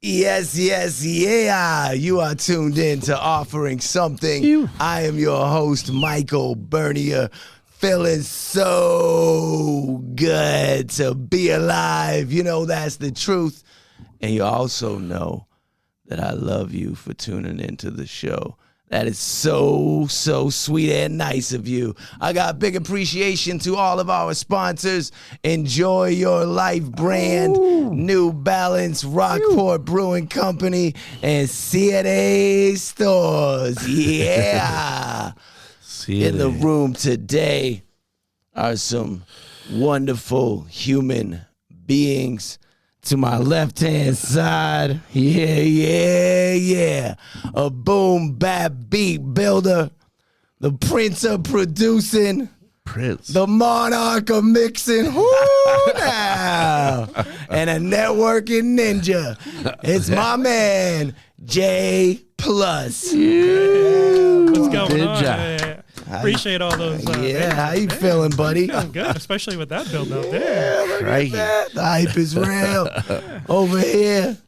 Yes, yes, yeah. You are tuned in to Offering Something. I am your host, Michael Bernier. Feeling so good to be alive. You know, that's the truth. And you also know that I love you for tuning into the show. That is so sweet and nice of you. I got big appreciation to all of our sponsors. Enjoy Your Life brand, New Balance, Rockport Brewing Company, and CNA Stores. Yeah. In the room today are some wonderful human beings. To my left-hand side, yeah. A boom bap beat builder, the prince of producing, the monarch of mixing, whoo now, and a networking ninja. It's my man, Jaypluss. What's going on? Yeah. Appreciate all those. How you feeling, buddy? Feeling good, especially with that build out there. Yeah, look at that. The hype is real. Over here,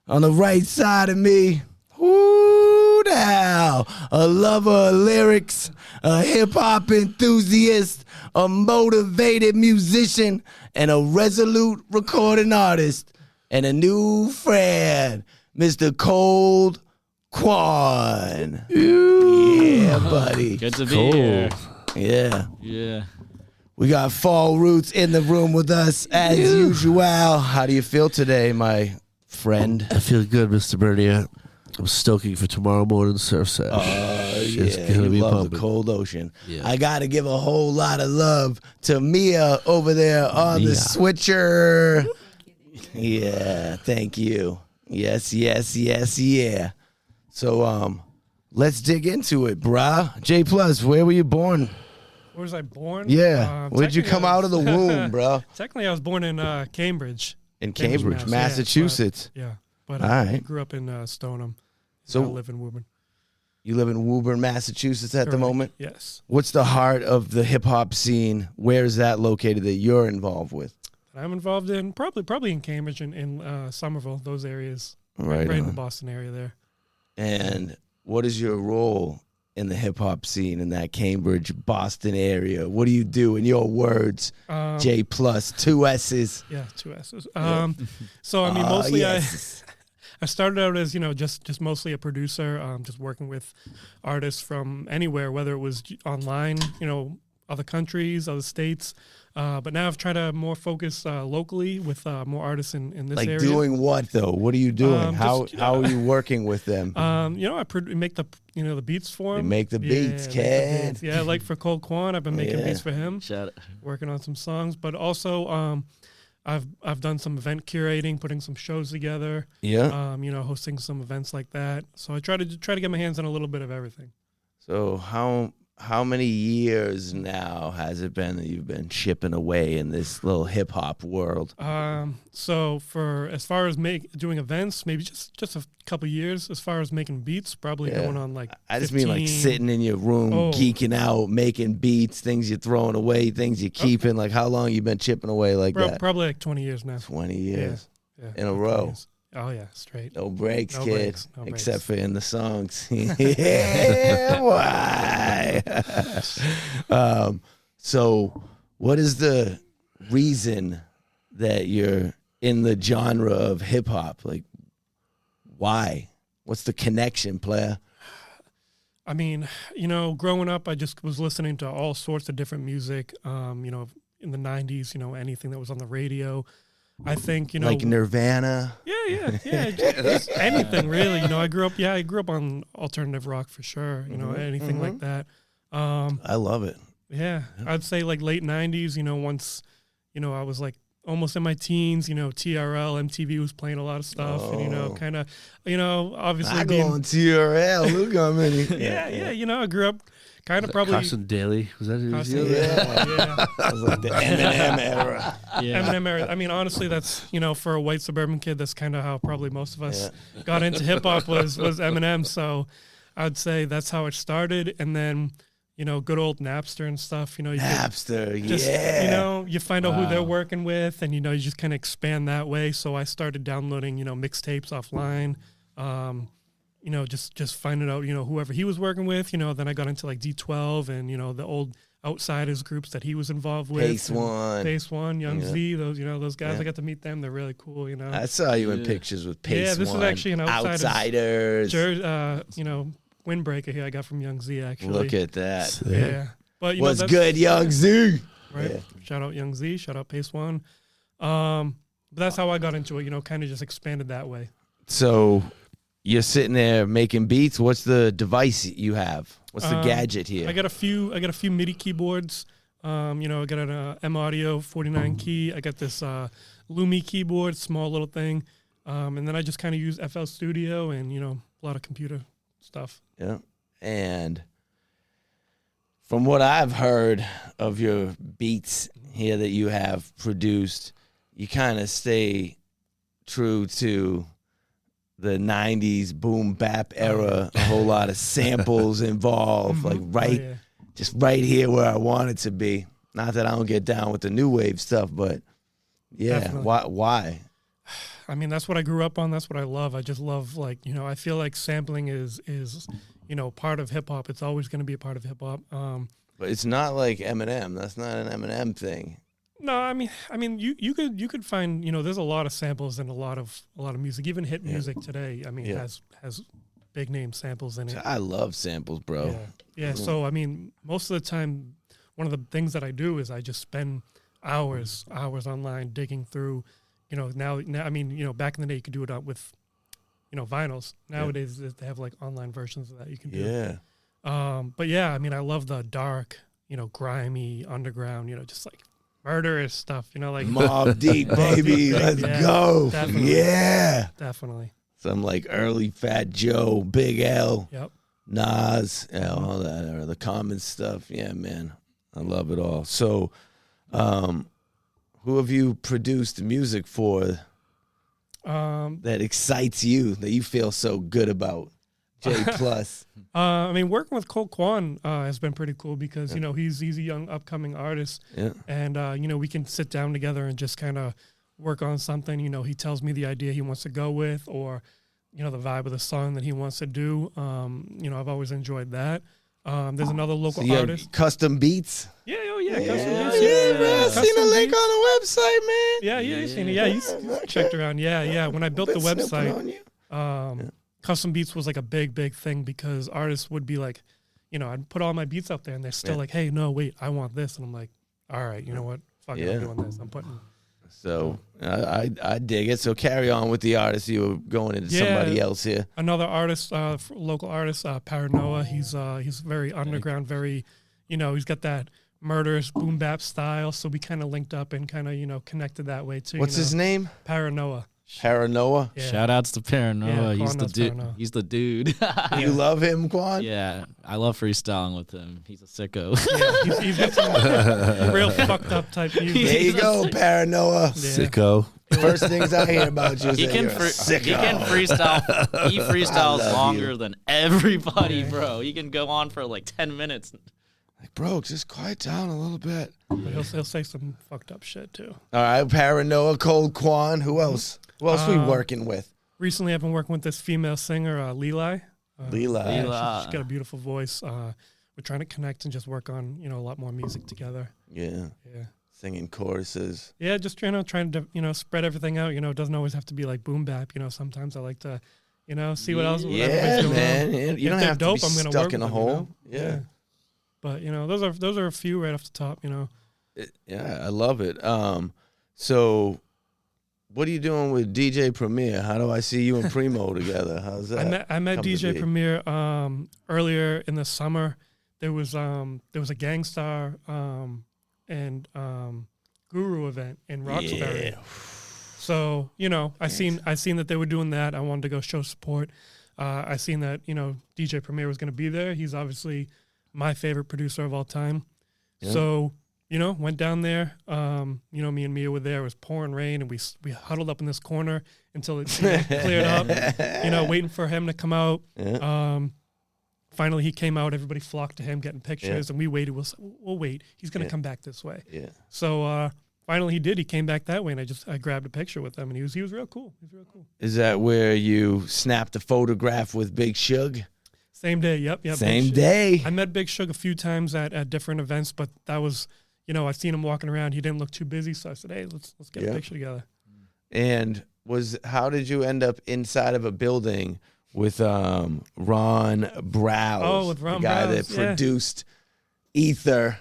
on the right side of me, whoo now, a lover of lyrics, a hip-hop enthusiast, a motivated musician, and a resolute recording artist, and a new friend, Mr. Kold Kwan. Yeah, buddy. Good to be here. Yeah. Yeah. We got Phall Roots in the room with us as usual. How do you feel today, my friend? I feel good, Mr. Bernier. I'm stoking for tomorrow morning's surf set. You love the cold ocean. Yeah. I got to give a whole lot of love to Mia over there on the switcher. Yeah, thank you. Yes, yeah. So, let's dig into it, brah. Jaypluss, where were you born? Where was I born? Yeah. Where'd you come out of the womb, bro? Technically, I was born in Cambridge. In Cambridge, Massachusetts. But All I right. grew up in Stoneham. So I live in Woburn. You live in Woburn, Massachusetts at the Correct. moment? Yes. What's the heart of the hip-hop scene? Where is that located that you're involved with? I'm involved in probably in Cambridge and in Somerville, those areas. Right in the Boston area there. And what is your role in the hip-hop scene in that Cambridge, Boston area? What do you do, in your words, Jaypluss, 2 S's? Yeah, 2 S's. So, I mean, mostly I started out as, just mostly a producer, just working with artists from anywhere, whether it was online, other countries, other states. But now I've tried to more focus locally with more artists in this area. Like doing what, though? What are you doing? How are you working with them? I make the the beats for them. You make the beats, kid. Yeah, like for Kold Kwan, I've been making beats for him. Shout out. Working on some songs, but also I've done some event curating, putting some shows together. Yeah. Hosting some events like that. So I try to get my hands on a little bit of everything. So how many years now has it been that you've been chipping away in this little hip hop world? So for as far as doing events, maybe just a couple years. As far as making beats, probably going on like 15. I just mean like sitting in your room, geeking out, making beats, things you're throwing away, things you're keeping. Like how long you been chipping away like that? Probably like 20 years now. 20 years. Yeah, in a row. Years. Oh yeah, straight. No breaks, no kid. Breaks, no except breaks. for in the songs. Yeah, why? So what is the reason that you're in the genre of hip hop? Like, why? What's the connection, player? I mean, growing up, I just was listening to all sorts of different music. In the 90s, anything that was on the radio. I think, like Nirvana. Yeah. Just anything really. I grew up on alternative rock for sure. Anything like that. I love it. Yeah, I'd say like late 90s. Once, I was like almost in my teens. TRL, MTV was playing a lot of stuff, and kind of, obviously. I go on TRL. Look how many. Yeah. I grew up. Kind of probably Carson Daly. Was that his Carson, deal? Yeah. That was like the Eminem era. Yeah. Eminem era. I mean, honestly, that's for a white suburban kid, that's kind of how probably most of us got into hip hop was Eminem. So I'd say that's how it started, and then good old Napster and stuff. You could Napster, just, yeah. you find out who they're working with, and you just kind of expand that way. So I started downloading mixtapes offline. Just finding out whoever he was working with. Then I got into like D12 and the old Outsiders groups that he was involved with. Pace One, Young Z, those guys. I got to meet them. They're really cool. I saw you in pictures with Pace One. Yeah, this was actually an Outsiders. Windbreaker here I got from Young Z actually. Look at that. Yeah, but what's good, Young Z? Right. Yeah. Shout out Young Z. Shout out Pace One. But that's how I got into it. Kind of just expanded that way. So you're sitting there making beats. What's the device you have? What's the gadget here? I got a few MIDI keyboards. I got an M Audio 49 key. I got this Lumi keyboard, small little thing. And then I just kind of use FL Studio and a lot of computer stuff. Yeah. And from what I've heard of your beats here that you have produced, you kind of stay true to the 90s boom bap era, a whole lot of samples involved, just right here where I want it to be. Not that I don't get down with the new wave stuff, but yeah, why? I mean, that's what I grew up on. That's what I love. I just love, I feel like sampling is part of hip hop. It's always going to be a part of hip hop. But it's not like Eminem. That's not an Eminem thing. No, I mean, you could find, there's a lot of samples in a lot of music, even hit music today. I mean, has big name samples in it. I love samples, bro. Yeah. So I mean, most of the time, one of the things that I do is I just spend hours online digging through. Now, I mean, back in the day, you could do it with, vinyls. Nowadays, they have like online versions of that you can do. Yeah. But yeah, I mean, I love the dark, grimy underground, just like murderous stuff, like Mobb Deep, baby. Let's go. Definitely. Yeah. Definitely. Some like early Fat Joe, Big L, Yep. Nas, all that, or the Common stuff. Yeah, man. I love it all. So, who have you produced music for that excites you, that you feel so good about? Jaypluss. I mean, working with Kold Kwan has been pretty cool because, he's a young upcoming artist. Yeah. And, we can sit down together and just kind of work on something. He tells me the idea he wants to go with or, the vibe of the song that he wants to do. I've always enjoyed that. There's another local artist. Custom beats? Yeah, custom beats. Yeah, bro. I seen a link on the website, man. Yeah, you seen it. Yeah, you checked around. Yeah. When I built the website, custom beats was like a big thing because artists would be like, I'd put all my beats up there and they're still like, hey, no, wait, I want this. And I'm like, all right, you know what? Fuck it, I'm doing this. I'm putting. So I dig it. So carry on with the artist. You were going into somebody else here. Another artist, local artist, Paranoa. He's very underground, very, he's got that murderous boom bap style. So we kind of linked up and kind of, connected that way too. What's his name? Paranoa. Paranoa. Yeah. Shout outs to Paranoa. Yeah, he's the dude. Paranoa. He's the dude. You love him, Kwan? Yeah, I love freestyling with him. He's a sicko. Yeah, he's got some real fucked up type music. There you go, Paranoa. Yeah. Sicko. First things I hear about you is that you're a sicko. He can freestyle. He freestyles longer than everybody, bro. He can go on for like 10 minutes. Like, bro, just quiet down a little bit. But he'll say some fucked up shit too. All right, Paranoa, Kold Kwan. Who else? Who else we working with? Recently, I've been working with this female singer, Leli. Leli. She's got a beautiful voice. We're trying to connect and just work on, a lot more music together. Yeah. Singing choruses. Yeah, just trying to, spread everything out. It doesn't always have to be like boom bap. Sometimes I like to, see what else. Yeah, man. You don't have to be stuck in a hole. Yeah. But those are a few right off the top. Yeah, I love it. So. What are you doing with DJ Premier? How do I see you and Primo together? How's that? I met DJ Premier earlier in the summer. There was a Gangstar and Guru event in Roxbury. Yeah. So I seen that they were doing that. I wanted to go show support. I seen that DJ Premier was going to be there. He's obviously my favorite producer of all time. Yeah. So. Went down there. Me and Mia were there. It was pouring rain, and we huddled up in this corner until it cleared up. Waiting for him to come out. Yeah. finally he came out. Everybody flocked to him, getting pictures, and we waited. We'll wait. He's gonna come back this way. Yeah. So finally he did. He came back that way, and I grabbed a picture with him, and he was real cool. He was real cool. Is that where you snapped a photograph with Big Shug? Same day. Yep. Same day. I met Big Shug a few times at different events, but that was, I've seen him walking around. He didn't look too busy, so I said, hey, let's get a picture together. And how did you end up inside of a building with Ron Browse? Oh, with Ron the guy Browse, that produced Ether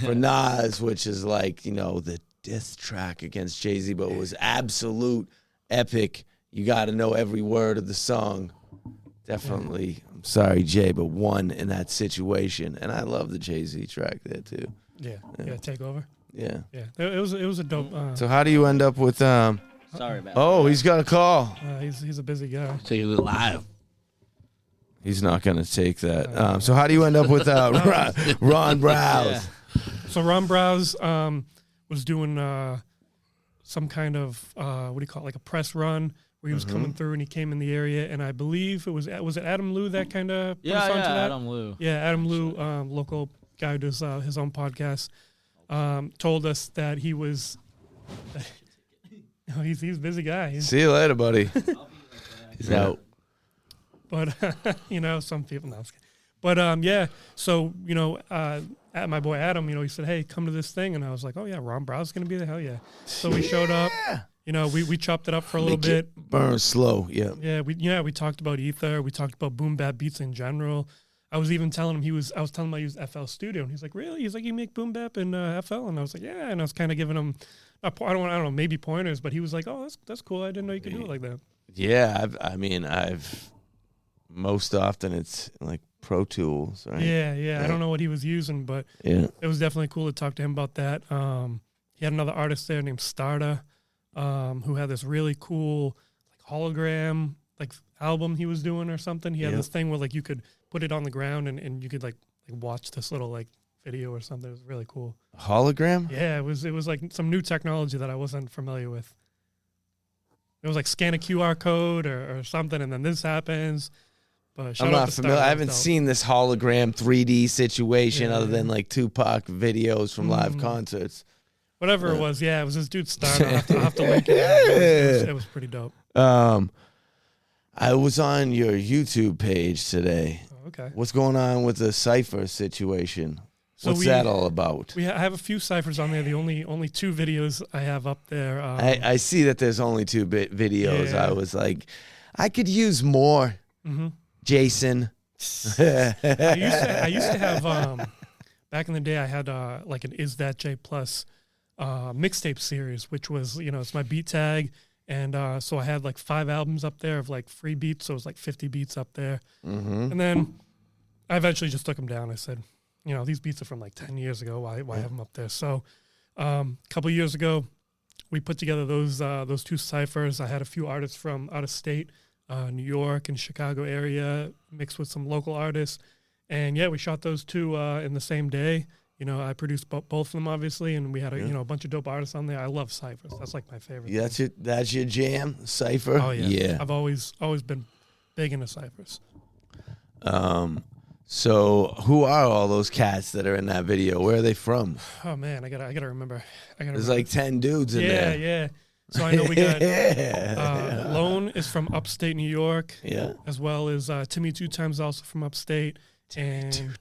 for Nas, which is like, the diss track against Jay-Z, but it was absolute epic. You got to know every word of the song. Definitely, I'm sorry, Jay, but one in that situation. And I love the Jay-Z track there, too. Yeah, Take Over. Yeah. It was a dope. So how do you end up with... Sorry about that. Oh, he's got a call. He's a busy guy. Take it live. He's not going to take that. So how do you end up with Ron Browse? Yeah. So Ron Browse was doing some kind of, like a press run where he was coming through, and he came in the area, and I believe was it Adam Liu that kind of put us onto that? Adam Liu. Yeah, Adam Liu, local guy who does his own podcast, told us that he was... he's a busy guy. See you later, buddy. He's out. But some people know. But so my boy Adam, he said, "Hey, come to this thing," and I was like, "Oh yeah, Ron Browse is gonna be there, hell yeah!" So we showed up. We chopped it up for a little bit. Burn slow, yeah. Yeah, we talked about Ether. We talked about boom bap beats in general. I was even telling him I was telling him I used FL Studio, and he's like, "Really?" He's like, "You make boom bap in FL?" And I was like, "Yeah." And I was kind of giving him, I don't know, maybe pointers, but he was like, "Oh, that's cool. I didn't know you could do it like that." Yeah, I've most often it's like Pro Tools, right? Yeah. I don't know what he was using, but it was definitely cool to talk to him about that. He had another artist there named Starda, who had this really cool hologram album he was doing or something. He had this thing where you could put it on the ground and you could watch this little video or something. It was really cool. Hologram? Yeah, it was like some new technology that I wasn't familiar with. It was scan a QR code or something, and then this happens. But I'm not familiar. I haven't seen this hologram 3D situation other than Tupac videos from live concerts. Whatever it was, it was this dude Starda. I'll have to link it. It was pretty dope. I was on your YouTube page today. Oh, okay. What's going on with the Cypher situation? So What's that all about? I have a few ciphers on there. The only two videos I have up there. I see that there's only two videos. Yeah. I was like, I could use more. Mm-hmm. Jason. I used to have back in the day. I had an Is That Jaypluss mixtape series, which was it's my beat tag, and so I had 5 albums up there of free beats. So it was 50 beats up there, and then I eventually just took them down. I said, these beats are from 10 years ago. Why have them up there? So a couple years ago, we put together those two ciphers. I had a few artists from out of state. New York and Chicago area, mixed with some local artists. And we shot those two in the same day. I produced both of them, obviously, and we had a bunch of dope artists on there. I love ciphers. That's my favorite. Yeah, that's your jam, Cypher? Oh, yeah. I've always been big into ciphers. So who are all those cats that are in that video? Where are they from? Oh, man, I gotta remember. There's 10 dudes in there. Yeah. So I know we got Lone is from upstate New York, as well as Timmy 2 Times also from upstate, and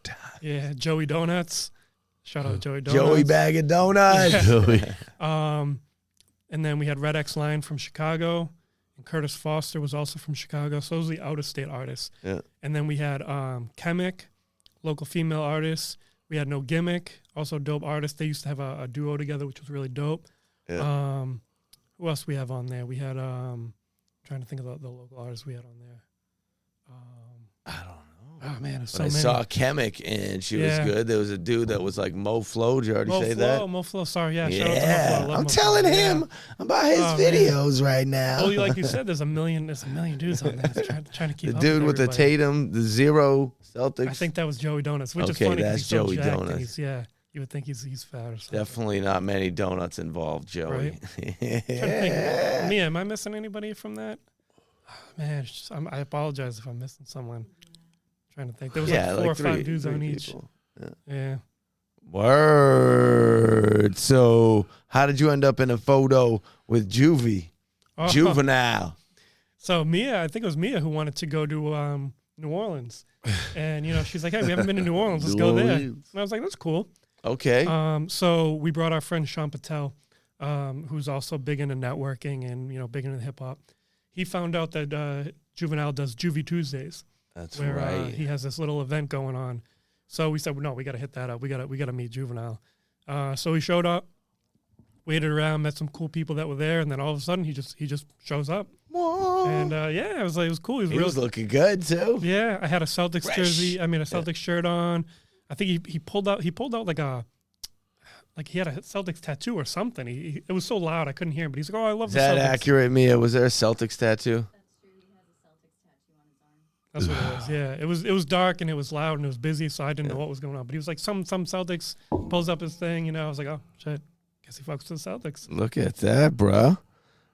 Joey Donuts. Shout out Joey Donuts. Joey Bag of Donuts. Joey. And then we had Red X Line from Chicago, and Curtis Foster was also from Chicago. So those are the out of state artists. Yeah. And then we had Chemic, local female artists. We had No Gimmick, also dope artist. They used to have a duo together, which was really dope. Yeah. Who else we have on there? We had trying to think of the local artists we had on there. I don't know. Oh man, it's so I many. saw Chemic and she was good. There was a dude that was Mo Flow. Did you already say that? Mo Flow, sorry, yeah. Shout out to Mo Flow. I love I'm Mo telling Flow. him about his videos right now. Well, like you said, there's a million dudes on there trying to keep the up dude with everybody. the Tatum, the Zero Celtics. I think that was Joey Donuts, which is Okay, funny. that's He's so Joey jacked and Donuts. you would think he's fat or something. Definitely not many donuts involved, Joey. Right? Trying to think, Mia, am I missing anybody from that? Man, I apologize if I'm missing someone. trying to think. There was like 4 or 5 dudes on each. People. Yeah. Word. So, how did you end up in a photo with Juvenile? So Mia, I think it was Mia who wanted to go to New Orleans, and she's like, "Hey, we haven't been to New Orleans. Let's go there." And I was like, "That's cool." Okay. So we brought our friend Sean Patel, who's also big into networking and big into hip hop. He found out that Juvenile does Juvie Tuesdays. That's where, right. He has this little event going on. So we said, "No, we got to hit that up. We got to meet Juvenile." So he showed up, waited around, met some cool people that were there, and then all of a sudden he just shows up. Whoa. And it was cool. He was looking good too. Yeah, I had a Celtics Fresh. jersey. I mean, a Celtics shirt on. I think he pulled out like he had a Celtics tattoo or something. It was so loud I couldn't hear him. But he's like, "Oh, I love the Celtics." Is that accurate, Mia? Was there a Celtics tattoo? That's what it was. Yeah, it was dark and it was loud and it was busy, so I didn't know what was going on. But he was like, some Celtics, pulls up his thing. I was like, "Oh shit, guess he fucks with the Celtics." Look at that, bro.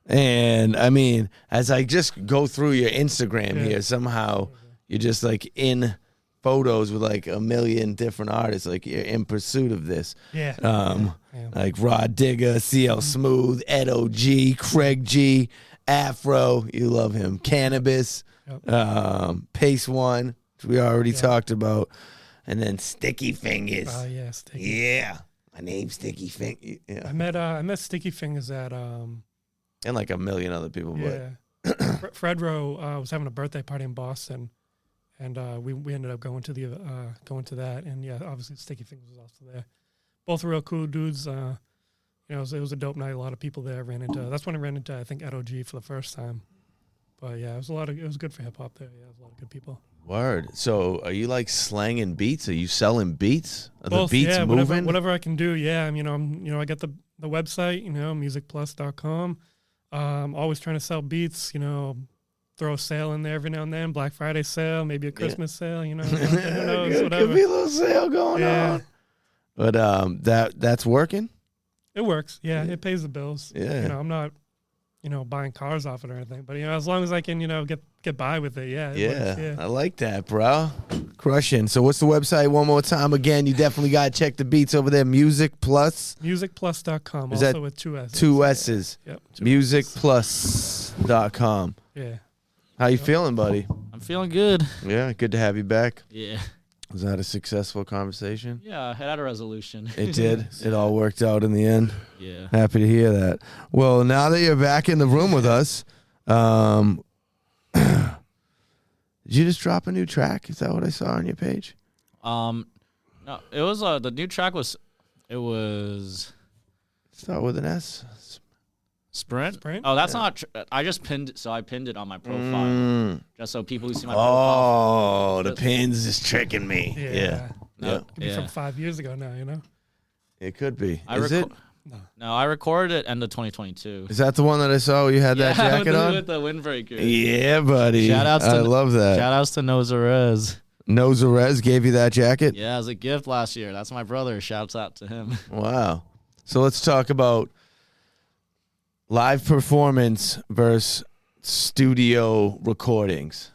And I mean, as I just go through your Instagram here, somehow you're just like in photos with like a million different artists. Like you're in pursuit of this. Yeah. Like Rod Digger, CL Smooth, Ed O.G., Craig G, Afro. You love him. Cannabis. Pace One, which we already talked about, and then Sticky Fingers. Oh yeah, Sticky. Yeah, my name's Sticky Fingers. Yeah. I met Sticky Fingers at and like a million other people. Yeah. Fredro was having a birthday party in Boston, and we ended up going to that, and obviously Sticky Fingers was also there. Both real cool dudes. It was a dope night. A lot of people there. That's when I ran into I think Ed O.G. for the first time. But yeah, it was good for hip hop there. Yeah, it was a lot of good people. Word. So are you like slanging beats? Are you selling beats? Are Both, the beats moving? Whatever I can do. Yeah, I got the website, musicplus.com. Always trying to sell beats, throw a sale in there every now and then, Black Friday sale, maybe a Christmas sale, who knows, whatever. Could be a little sale going on. But that's working? It works. Yeah, it pays the bills. Yeah. I'm not buying cars off it or anything. But as long as I can, get by with it, it works, yeah. I like that, bro. Crushing. So what's the website one more time? Again, you definitely got to check the beats over there. Music Plus. Musicplus.com. Is also that with 2 S's. 2 S's. Yep. Musicplus.com. Yeah. How you feeling, buddy? I'm feeling good. Yeah, good to have you back. Yeah. Was that a successful conversation? Yeah, it had a resolution. It did. It all worked out in the end. Yeah. Happy to hear that. Well, now that you're back in the room with us, did you just drop a new track? Is that what I saw on your page? No, it was the new track was Start with an S. Sprint. Sprint? Oh, that's not. I just pinned it, so I pinned it on my profile just so people who see my profile. Oh, the pin's is tricking me. Yeah. No, Could be from 5 years ago now, It could be. I Is it? No, I recorded it end of 2022. Is that the one that I saw you had that jacket on? With the windbreaker. Yeah, buddy. I love that. Shout outs to Nozarez. Nozarez gave you that jacket? Yeah, as a gift last year. That's my brother. Shouts out to him. Wow. So let's talk about live performance versus studio recordings.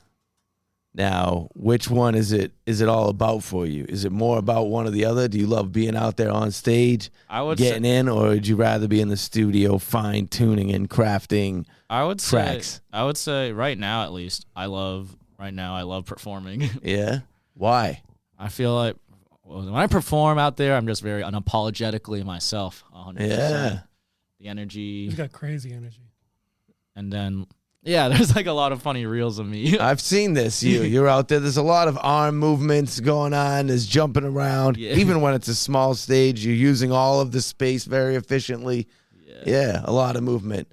Now, which one is it all about for you? Is it more about one or the other? Do you love being out there on stage, getting in, or would you rather be in the studio fine-tuning and crafting tracks? I would say right now, at least, I love performing. Yeah? Why? I feel like when I perform out there, I'm just very unapologetically myself, 100%. Yeah. The energy. He's got crazy energy. And then, there's like a lot of funny reels of me. I've seen this. You're out there. There's a lot of arm movements going on. There's jumping around. Yeah. Even when it's a small stage, you're using all of the space very efficiently. Yeah, a lot of movement.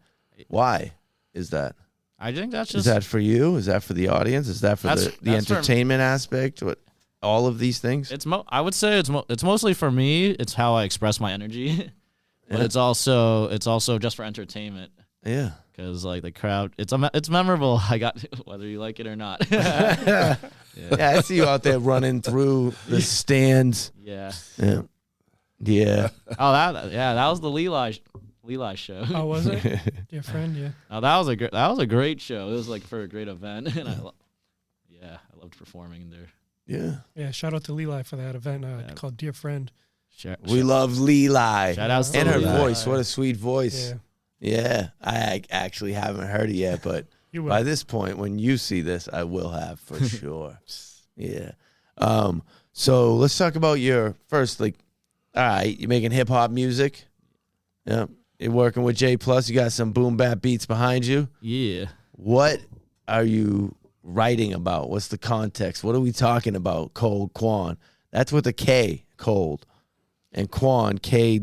Why is that? I think that's just... Is that for you? Is that for the audience? Is that for the entertainment aspect? What, all of these things? I would say it's mostly for me. It's how I express my energy. But it's also just for entertainment. Yeah. Because like the crowd, it's memorable. I got whether you like it or not. Yeah, I see you out there running through the stands. Yeah. Yeah. Oh, that was the Leeli show. Oh, was it? Your friend, yeah. Oh, that was a great show. It was like for a great event, and I loved performing there. Yeah, shout out to Leli for that event called Dear Friend. We love Leli. Shout outs to and her Leli. voice. What a sweet voice. Yeah. Yeah. I actually haven't heard it yet, but You will. by this point, when you see this, I will have for sure. Yeah. So let's talk about your first, all right, you're making hip hop music. Yeah. You're working with Jaypluss. You got some boom bap beats behind you. Yeah. What are you writing about? What's the context? What are we talking about? Kold Kwan. That's with a K, Kold. And Kwan, Kwan.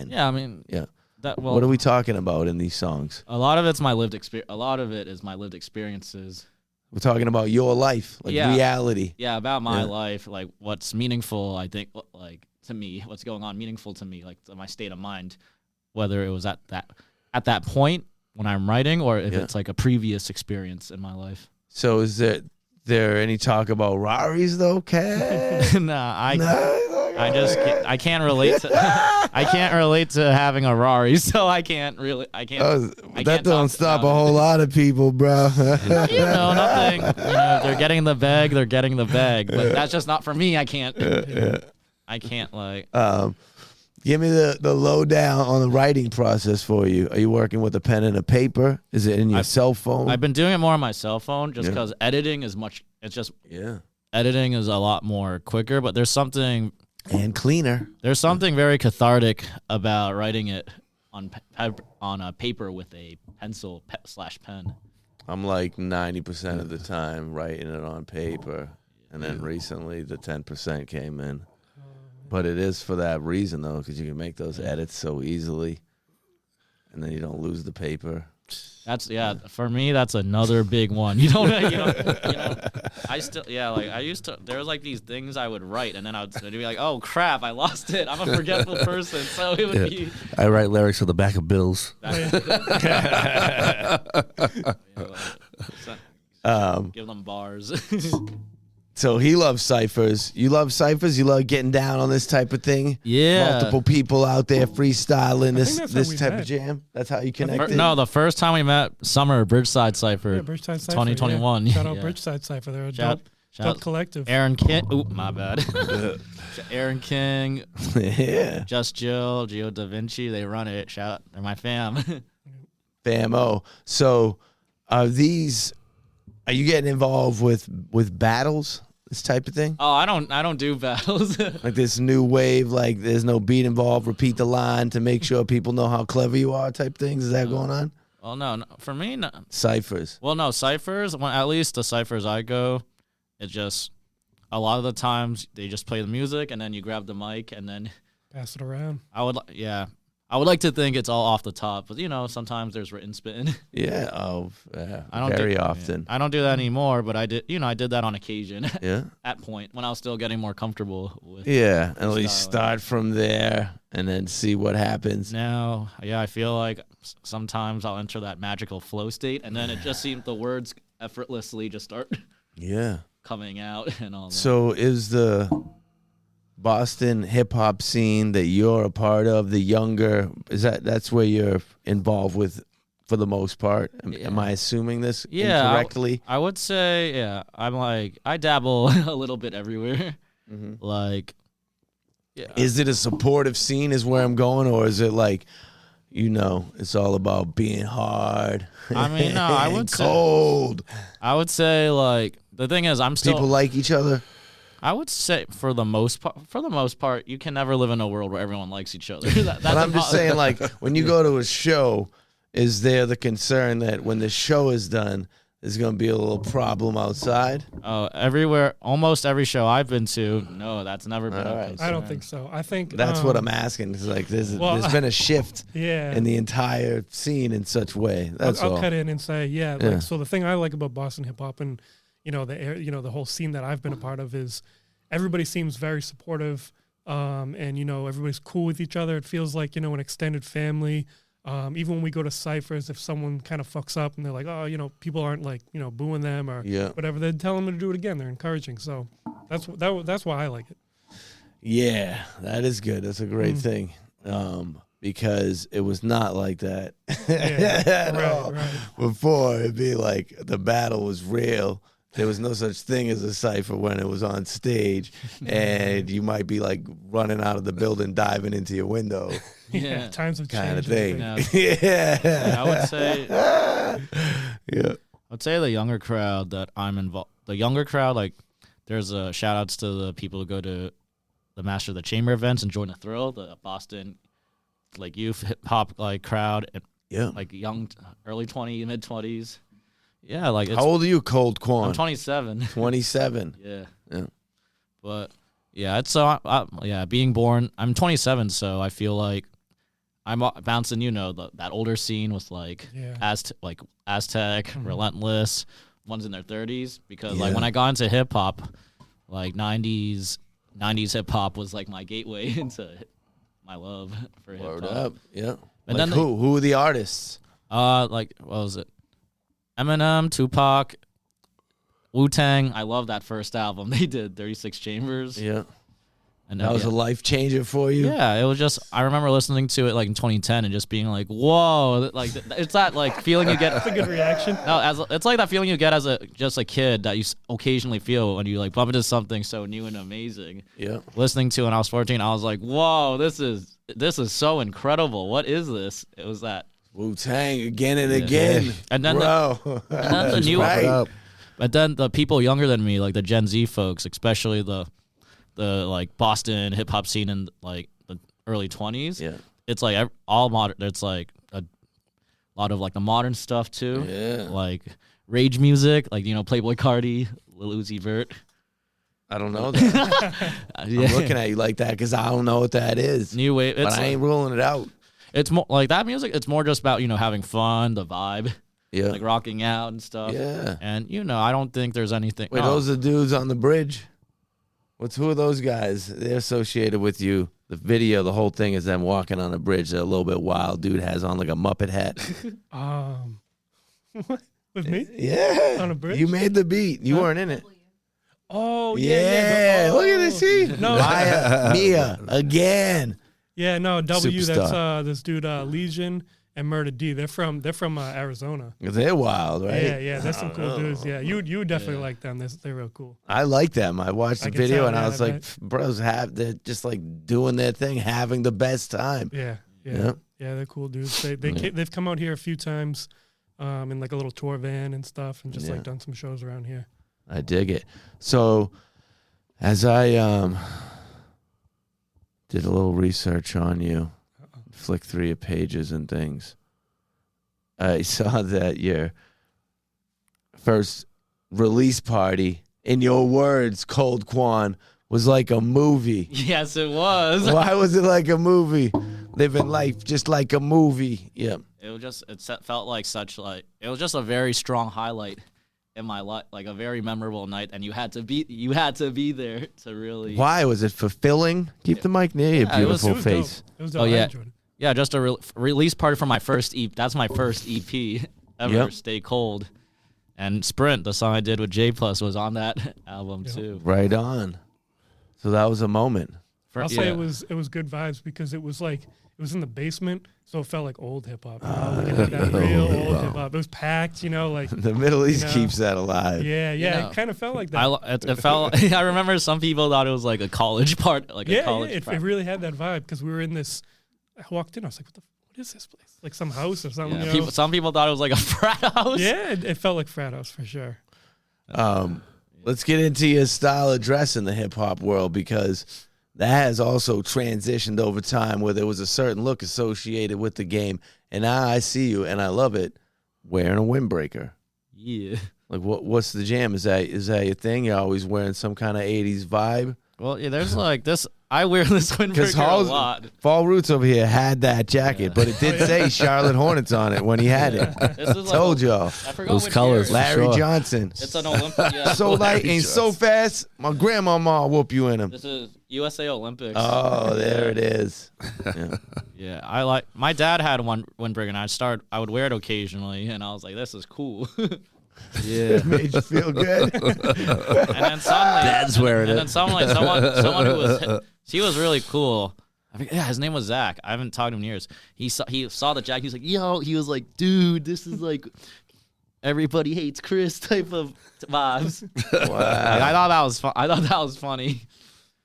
Yeah, I mean, Yeah. Well, what are we talking about in these songs? a lot of it's my lived experience. A lot of it is my lived experiences. We're talking about your life, reality. Yeah, about my life, like what's meaningful. I think, like to me, what's going on meaningful to me, like my state of mind, whether it was at that point when I'm writing, or if it's like a previous experience in my life. So is there any talk about Raris though, Cat? I can't relate to I can't relate to having a Rari, so I can't. That don't stop a whole lot of people, bro. Nothing. If they're getting the bag, they're getting the bag. But that's just not for me. I can't. I can't Give me the lowdown on the writing process for you. Are you working with a pen and a paper? Is it in your cell phone? I've been doing it more on my cell phone just because editing is much. It's just editing is a lot more quicker. But there's something. And cleaner. There's something very cathartic about writing it on a paper with a pencil / pen. I'm like 90% of the time writing it on paper, and then recently the 10% came in. But it is for that reason, though, because you can make those edits so easily, and then you don't lose the paper. That's for me, that's another big one. I used to, there was like these things I would write, and then I'd be like, oh crap, I lost it. I'm a forgetful person. So it would be. I write lyrics on the back of bills. Give them bars. So he loves ciphers. You love ciphers? You love getting down on this type of thing? Yeah. Multiple people out there freestyling that's this how we type met. of jam? That's how you connected? No, the first time we met, Summer Bridgeside Cypher. Yeah, Bridgeside Cypher. 2021. Yeah. Shout out Bridgeside Cypher. They're a dope collective. Aaron King. Ooh, my bad. Aaron King. Yeah. Just Jill, Gio Da Vinci. They run it. Shout out. They're my fam. Famo. So are you getting involved with battles? This type of thing? Oh, I don't do battles. Like this new wave, like there's no beat involved, repeat the line to make sure people know how clever you are type things? Is that going on? Well, no. For me, no. Ciphers. Well, no, ciphers, at least the ciphers I go, it's just, a lot of the times they just play the music and then you grab the mic and then Pass it around. I would like to think it's all off the top, but sometimes there's written spin. Yeah. Oh, yeah. I don't Very often. I don't do that anymore, but I did that on occasion. Yeah. At point when I was still getting more comfortable with. Yeah. At least start from there and then see what happens. Now, I feel like sometimes I'll enter that magical flow state, and then it just seems the words effortlessly just start coming out and all that. So is the Boston hip hop scene that you're a part of, the younger, that's where you're involved with for the most part? Am I assuming this incorrectly? I would say, I dabble a little bit everywhere. Mm-hmm. Is it a supportive scene is where I'm going, or is it like, it's all about being hard? I mean, no, I would say cold. I would say the thing is, people like each other. I would say for the most part, you can never live in a world where everyone likes each other. But I'm just saying, like, when you go to a show, is there the concern that when the show is done, there's going to be a little problem outside? Oh, everywhere, almost every show I've been to, no, that's never been a concern. I don't think so. I think that's what I'm asking. It's like there's been a shift in the entire scene in such way. That's all. I'll cut in and say, so the thing I like about Boston hip hop and the whole scene that I've been a part of is everybody seems very supportive, and everybody's cool with each other. It feels like an extended family. Even when we go to ciphers, if someone kind of fucks up and they're like, oh, people aren't like booing them or whatever, they tell them to do it again. They're encouraging. So that's why I like it. Yeah, that is good. That's a great thing. Because it was not like that at all. Right. Before, it'd be like the battle was real. there was no such thing as a cipher when it was on stage, and you might be like running out of the building, diving into your window. Yeah, times have changed. Kind of thing. Yeah, I would say. Yeah. I'd say the younger crowd that I'm involved. The younger crowd, like, there's a shout outs to the people who go to the Master of the Chamber events and join the Thrill, the Boston, like, youth hip hop like crowd, and like young, early 20s, mid 20s. Yeah, like, how old are you, Kold Kwan? I'm 27. 27. Yeah. But yeah, it's being born. I'm 27, so I feel like I'm bouncing. That older scene with like Aztec, Relentless, ones in their 30s. Because like when I got into hip hop, like 90s hip hop was like my gateway into my love for hip hop. Word up, yeah. And like then who are the artists? Like what was it? Eminem, Tupac, Wu-Tang. I love that first album they did, 36 Chambers. Yeah. And that was a life changer for you? Yeah, it was just, I remember listening to it like in 2010 and just being like, whoa, like it's that like feeling you get. That's a good reaction. No, it's like that feeling you get as just a kid that you occasionally feel when you like bump into something so new and amazing. Yeah. Listening to it when I was 14, I was like, whoa, this is so incredible. What is this? It was that. Wu-Tang again and again. And then the new But then the people younger than me, like the Gen Z folks, especially the like Boston hip hop scene in like the early 20s. Yeah. It's like all modern. It's like a lot of like the modern stuff too. Yeah. Like rage music, like Playboy Carti, Lil Uzi Vert. I don't know that. I'm looking at you like that because I don't know what that is. New wave. But I ain't ruling it out. It's more like that music. It's more just about having fun, the vibe, like rocking out and stuff. Yeah, and I don't think there's anything. Wait, those are dudes on the bridge. Who are those guys? They're associated with you. The video, the whole thing is them walking on a bridge. They're a little bit wild. Dude has on like a Muppet hat. What? With me? Yeah, on a bridge. You made the beat. You weren't in it. Oh yeah. Look at this. See, no, Mia again. Yeah, no, W. Superstar. That's this dude Legion and Murder D. They're from Arizona. They're wild, right? Yeah, that's some cool dudes. Yeah, you would definitely like them. They're real cool. I like them. I watched the video and I was like, bros, they're just like doing their thing, having the best time. Yeah, they're cool dudes. They've come out here a few times, in like a little tour van and stuff, and just like done some shows around here. I dig it. So, as I did a little research on you, flick through your pages and things, I saw that your first release party, in your words, Kold Kwan, was like a movie. Yes, it was. Why was it like a movie? Living life just like a movie. Yeah. It felt like it was just a very strong highlight in my life, like a very memorable night, and you had to be there to really. Why was it fulfilling? Keep the mic near your beautiful face. It was dope. Yeah, just a release party for my first EP. That's my first EP ever. Yep. Stay Cold, and Sprint, the song I did with Jaypluss, was on that album too. Right on. So that was a moment. I'll say it was good vibes because it was in the basement, so it felt like old hip hop. Like that real old hip hop. It was packed, like the Middle East keeps that alive. Yeah, it kind of felt like that. It felt. I remember some people thought it was like a college part, like a college. It really had that vibe because we were in this. I walked in, I was like, what is this place? Like some house or something. Yeah, some people thought it was like a frat house. Yeah, it felt like frat house for sure. Let's get into your style of dress in the hip hop world because that has also transitioned over time where there was a certain look associated with the game. And now I see you, and I love it, wearing a windbreaker. Yeah. Like, what's the jam? Is that your thing? You're always wearing some kind of 80s vibe? Well, yeah, there's like this. I wear this windbreaker a lot. Phall Roots over here had that jacket, but it did say Charlotte Hornets on it when he had it. Told y'all. Those colors. Larry Johnson. It's an Olympic. Yeah. So light and so fast, my grandmama will whoop you in them. This is USA Olympics. Oh, there it is. Yeah, I like. My dad had one windbreaker, and I would wear it occasionally, and I was like, "This is cool." Yeah, it made you feel good. And then suddenly, Dad's wearing it. And then someone who was really cool. His name was Zach. I haven't talked to him in years. He saw the jacket. He was like, "Yo," he was like, "Dude, this is like everybody hates Chris type of vibes. Wow. Like, I thought that was fun. I thought that was funny.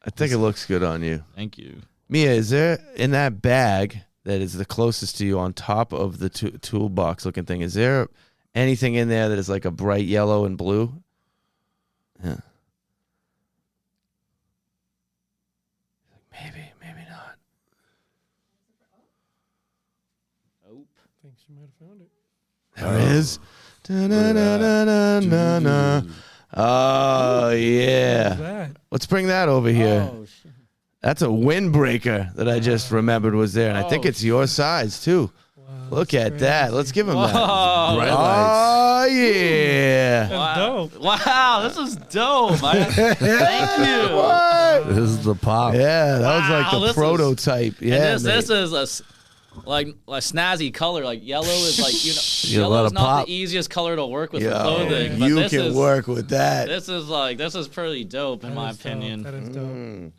I think it looks good on you. Thank you. Mia, is there in that bag that is the closest to you on top of the toolbox looking thing, is there anything in there that is like a bright yellow and blue? Yeah. Maybe not. Nope. I think she might have found it. There it is. Da-na-na-na-na-na-na. Oh, What yeah. is that? Let's bring that over here. Oh, shit. That's a windbreaker that I just remembered was there, and I think Oh, it's your size, too. Wow, Look that's at that. crazy. Let's give him that. Whoa. Bright Oh, yeah. That's dope. Wow, this is dope. Thank you. What? This is the pop. Yeah, that was like Wow, the this is- prototype. Yeah, And this mate. is like snazzy color. Like yellow is like You got a yellow lot is of not pop. the easiest color to work with Yo, for clothing. But you this can is, work with that. This is pretty dope in That my is dope. opinion. That is dope. Mm.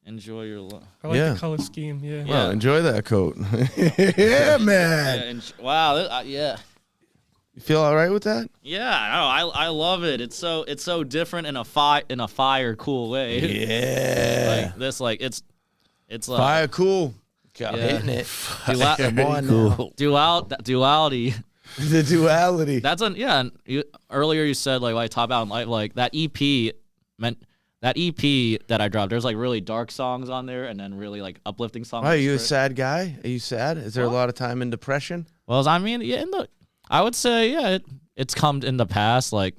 Enjoy your look. I like Yeah. the color scheme. Yeah. Yeah. Well, enjoy that coat. Yeah, man. Wow. Yeah. You feel all right with that? Yeah. I love it. It's so different in a fire cool way. Yeah. Like this. Like it's like Fire cool. Got Yeah. hitting it. Come on now. duality. The duality. That's yeah. And earlier you said like top out like that EP meant that EP that I dropped. There's like really dark songs on there, and then really like uplifting songs. Are you a sad guy? Are you sad? Is there a lot of time in depression? Well, I mean, yeah. I would say it's come in the past like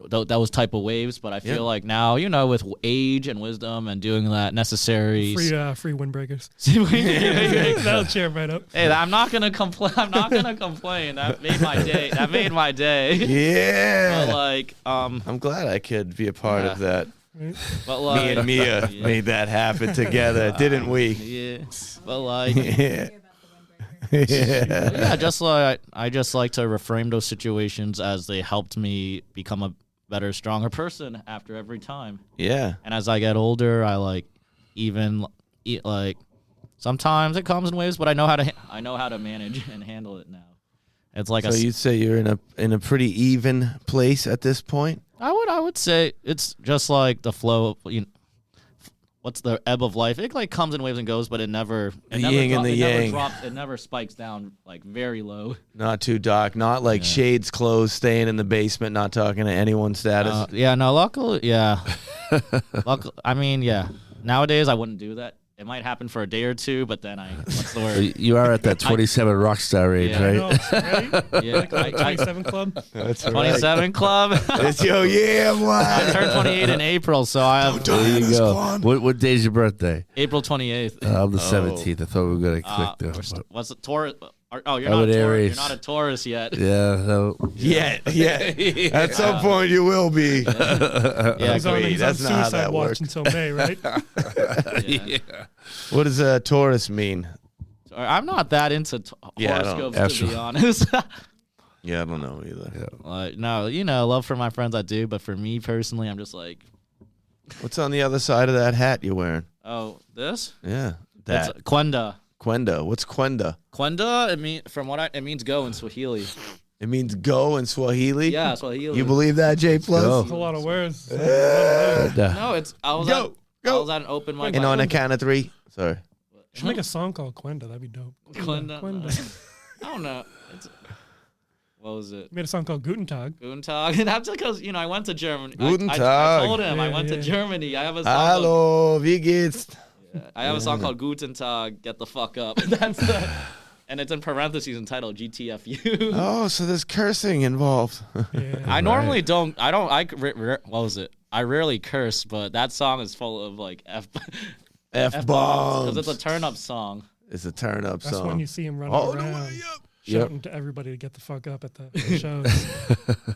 those type of waves, but I feel like now with age and wisdom and doing that necessary. Free windbreakers. Hey, That'll cheer right up. I'm not gonna complain. That made my day. That made my day. Yeah. But like, I'm glad I could be a part of that. Right? but like, Me and Mia yeah. made that happen together, didn't we? Yeah, but like, Yeah. Yeah. yeah, I just like to reframe those situations as they helped me become a better, stronger person after every time. Yeah. And as I get older, I sometimes it comes in waves, but I know how to manage and handle it now. It's like So you'd say you're in a pretty even place at this point? I would say it's just like the flow. What's the ebb of life? It like comes in waves and goes, but it never. The yin and the yang. It never spikes down like very low. Not too dark, not like shades closed, staying in the basement, not talking to anyone status. Luckily, yeah. I mean, yeah. Nowadays, I wouldn't do that. It might happen for a day or two, but then what's the word? You are at that 27 rock star age, Yeah. I right? know, right? Yeah, Like 27 Club. That's 27 club. It's your year, I one. turned 28 in April, so I have There you go. What day's your birthday? April 28th. I'm the 17th. I thought we were going to click there. but- What's it? Taurus? Oh, you're I'm not an a Taurus. Aries. You're not a Taurus yet. Yeah, no. Yeah. At some point, you will be. Yeah, He's on Wait, that's not how suicide that watch works. until May, right? yeah. What does a Taurus mean? I'm not that into Yeah, I don't- horoscopes, to be honest. Yeah, I don't know either. No, love for my friends I do, but for me personally, I'm just like, What's on the other side of that hat you're wearing? oh, this? Yeah, That's that. Quenda. Quenda. What's Quenda? Quenda, it means go in Swahili. It means go in Swahili? Yeah, Swahili. You believe that, Jaypluss? That's a lot of words. No, I was at an open mic. And on a count of three. Sorry. Should make a song called Quenda. That'd be dope. Quenda. Quenda. I don't know. What was it? Made a song called Guten Tag. Guten Tag. And that's because, I went to Germany. Guten I Tag. told him I Yeah, went to yeah. Germany. I have a song called, Hallo, wie geht's? I have a song called Guten Tag, Get the Fuck Up. And it's in parentheses entitled GTFU. Oh, so there's cursing involved. Yeah. I normally don't. What was it? I rarely curse, but that song is full of like F-bombs. because it's a turn up song. It's a turn up That's song. when you see him running All the around, way up. shouting to everybody to get the fuck up at the shows.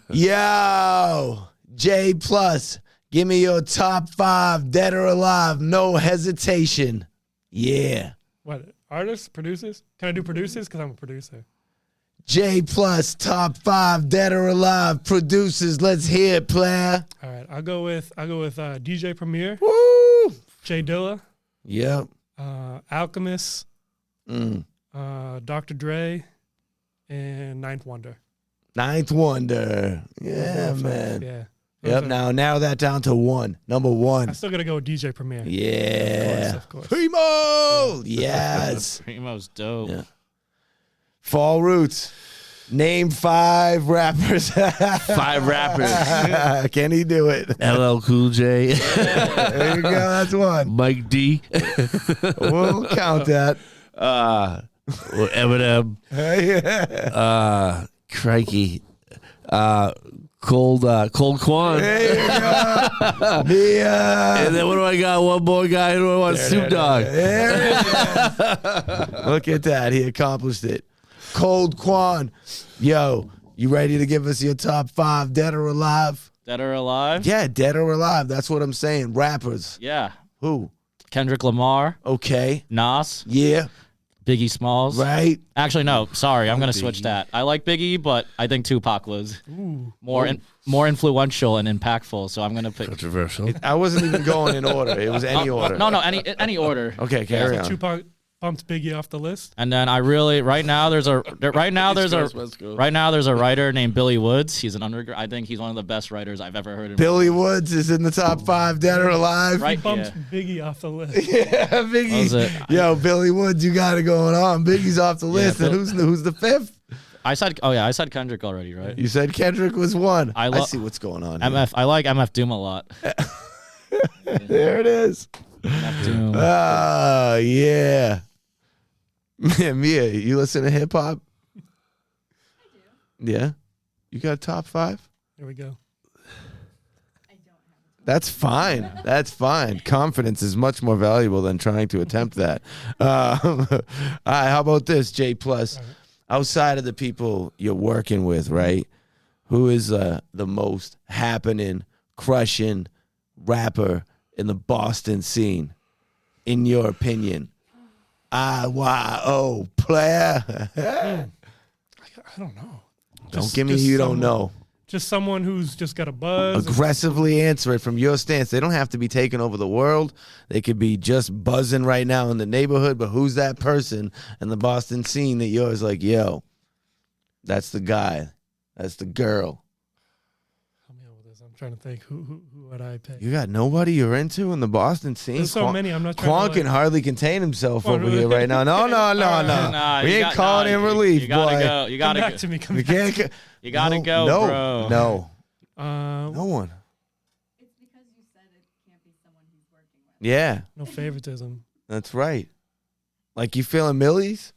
Yo, Jaypluss, give me your top 5 dead or alive, no hesitation. Yeah. What, artists, producers? Can I do producers? Because I'm a producer. Jaypluss, top 5 dead or alive producers. Let's hear it, player. All right, I'll go with DJ Premier, Woo! Jay Dilla, Yep. Alchemist, Mm. Dr. Dre, and Ninth Wonder. Ninth wonder. Yeah, man. Yeah. Yep. Now narrow that down to one. Number one. I still gotta go with DJ Premier. Yeah. Of course. Primo. Yes. Primo's dope. Yeah. Phall Roots. Name 5 rappers. 5 rappers. Can he do it? LL Cool J. There you go. That's one. Mike D. We'll count that. Eminem. Yeah. Crikey. Kold Kwan. There you go. And then what do I got? One more guy. Who do I want? Snoop Dogg. There it is. Look at that. He accomplished it. Kold Kwan. Yo, you ready to give us your top 5 dead or alive? Dead or alive? Yeah, dead or alive. That's what I'm saying. Rappers. Yeah. Who? Kendrick Lamar, Okay. Nas, Yeah. Biggie Smalls. Right. Actually, no. Sorry, I'm gonna switch that. I like Biggie, but I think Tupac was more influential and impactful. So I'm gonna pick. Controversial. I wasn't even going in order. It was any order. No, any order. Okay, carry So on. Tupac bumped Biggie off the list. And then right now there's a writer named Billy Woods. He's an undergrad. I think he's one of the best writers I've ever heard. Billy Woods is in the top 5 dead or alive. Right. Bumped Biggie off the list. Yeah, Biggie. Was it? Yo, Billy Woods, you got it going on. Biggie's off the list. And who's the 5th? I said Kendrick already, right? You said Kendrick was 1. I I see what's going on here. MF. I like MF Doom a lot. There it is. MF Doom. Oh, yeah. Man, Mia, you listen to hip hop? I do. Yeah? You got a top 5? There we go. That's fine. That's fine. Confidence is much more valuable than trying to attempt that. All right, how about this, Jaypluss? Right. Outside of the people you're working with, right? Who is the most happening, crushing rapper in the Boston scene, in your opinion? IYO player. I don't know. Don't give me you don't know. Just someone who's just got a buzz. Aggressively answer it from your stance. They don't have to be taking over the world. They could be just buzzing right now in the neighborhood, but who's that person in the Boston scene that you're always like, yo, that's the guy. That's the girl. Help me out with this. I'm trying to think who would I pick. You got nobody you're into in the Boston scene? There's so many. I'm not trying Quan to can hardly contain himself over here right now. No. Nah, We ain't calling in relief, you gotta boy. go. You Come gotta back go. to me. Come We back. can't. You gotta go, no, bro. No. No one. It's because you said it can't be someone he's working with. Yeah, No favoritism. that's right. Like you feeling Millie's?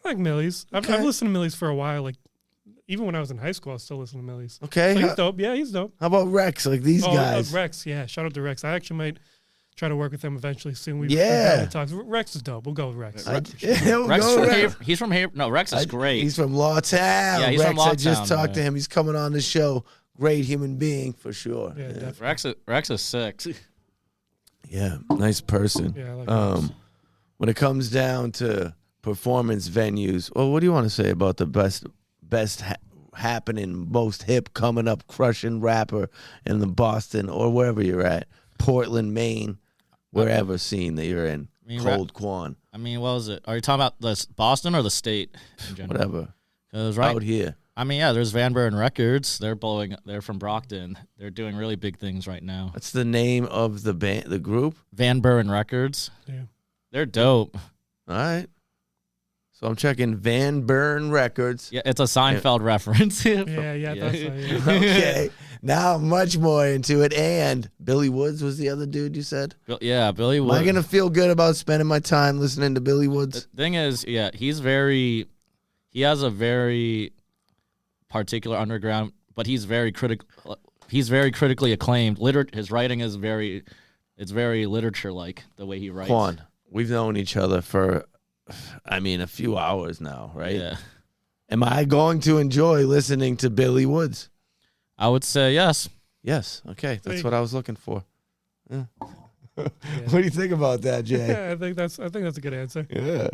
I like Millie's. I've Okay. listened to Millie's for a while. Like even when I was in high school, I was still listening to Millie's. Okay. So he's How, dope. Yeah, he's dope. how about Rex? Like these guys? Rex. Yeah, shout out to Rex. I actually might try to work with him eventually soon. We've Yeah. had talks. Rex is dope. We'll go with Rex. He'll Rex go from Rex. here. He's from here. No, Rex is great. He's from Lawtown. Yeah, he's Rex, from I just Lawtown, talked to man. him. He's coming on the show. Great human being for sure. Yeah, definitely. Rex is sick. Yeah, nice person. Yeah, I like Rex. When it comes down to performance venues, well, what do you want to say about the best happening, most hip, coming up, crushing rapper in the Boston or wherever you're at, Portland, Maine, wherever scene that you're in, I mean, Kold Kwan, I mean, what was it? Are you talking about Boston or the state in general? whatever, 'Cause out here. I mean, yeah, there's Van Buren Records. They're from Brockton. They're doing really big things right now. That's the name of the band, the group. Van Buren Records. Yeah. They're dope. All right. So I'm checking Van Buren Records. Yeah, it's a Seinfeld reference. Yeah, that's Okay. Now I'm much more into it. And Billy Woods was the other dude you said? Yeah, Billy Am Woods. I going to feel good about spending my time listening to Billy Woods? The thing is, yeah, he has a very particular underground, but he's very critically acclaimed. His writing is very literature like the way he writes. Quan, we've known each other for, a few hours now, right? Yeah. Am I going to enjoy listening to Billy Woods? I would say yes. Yes. Okay. That's Hey. what I was looking for. Yeah. What do you think about that, Jay? Yeah, I think that's a good answer. Yeah.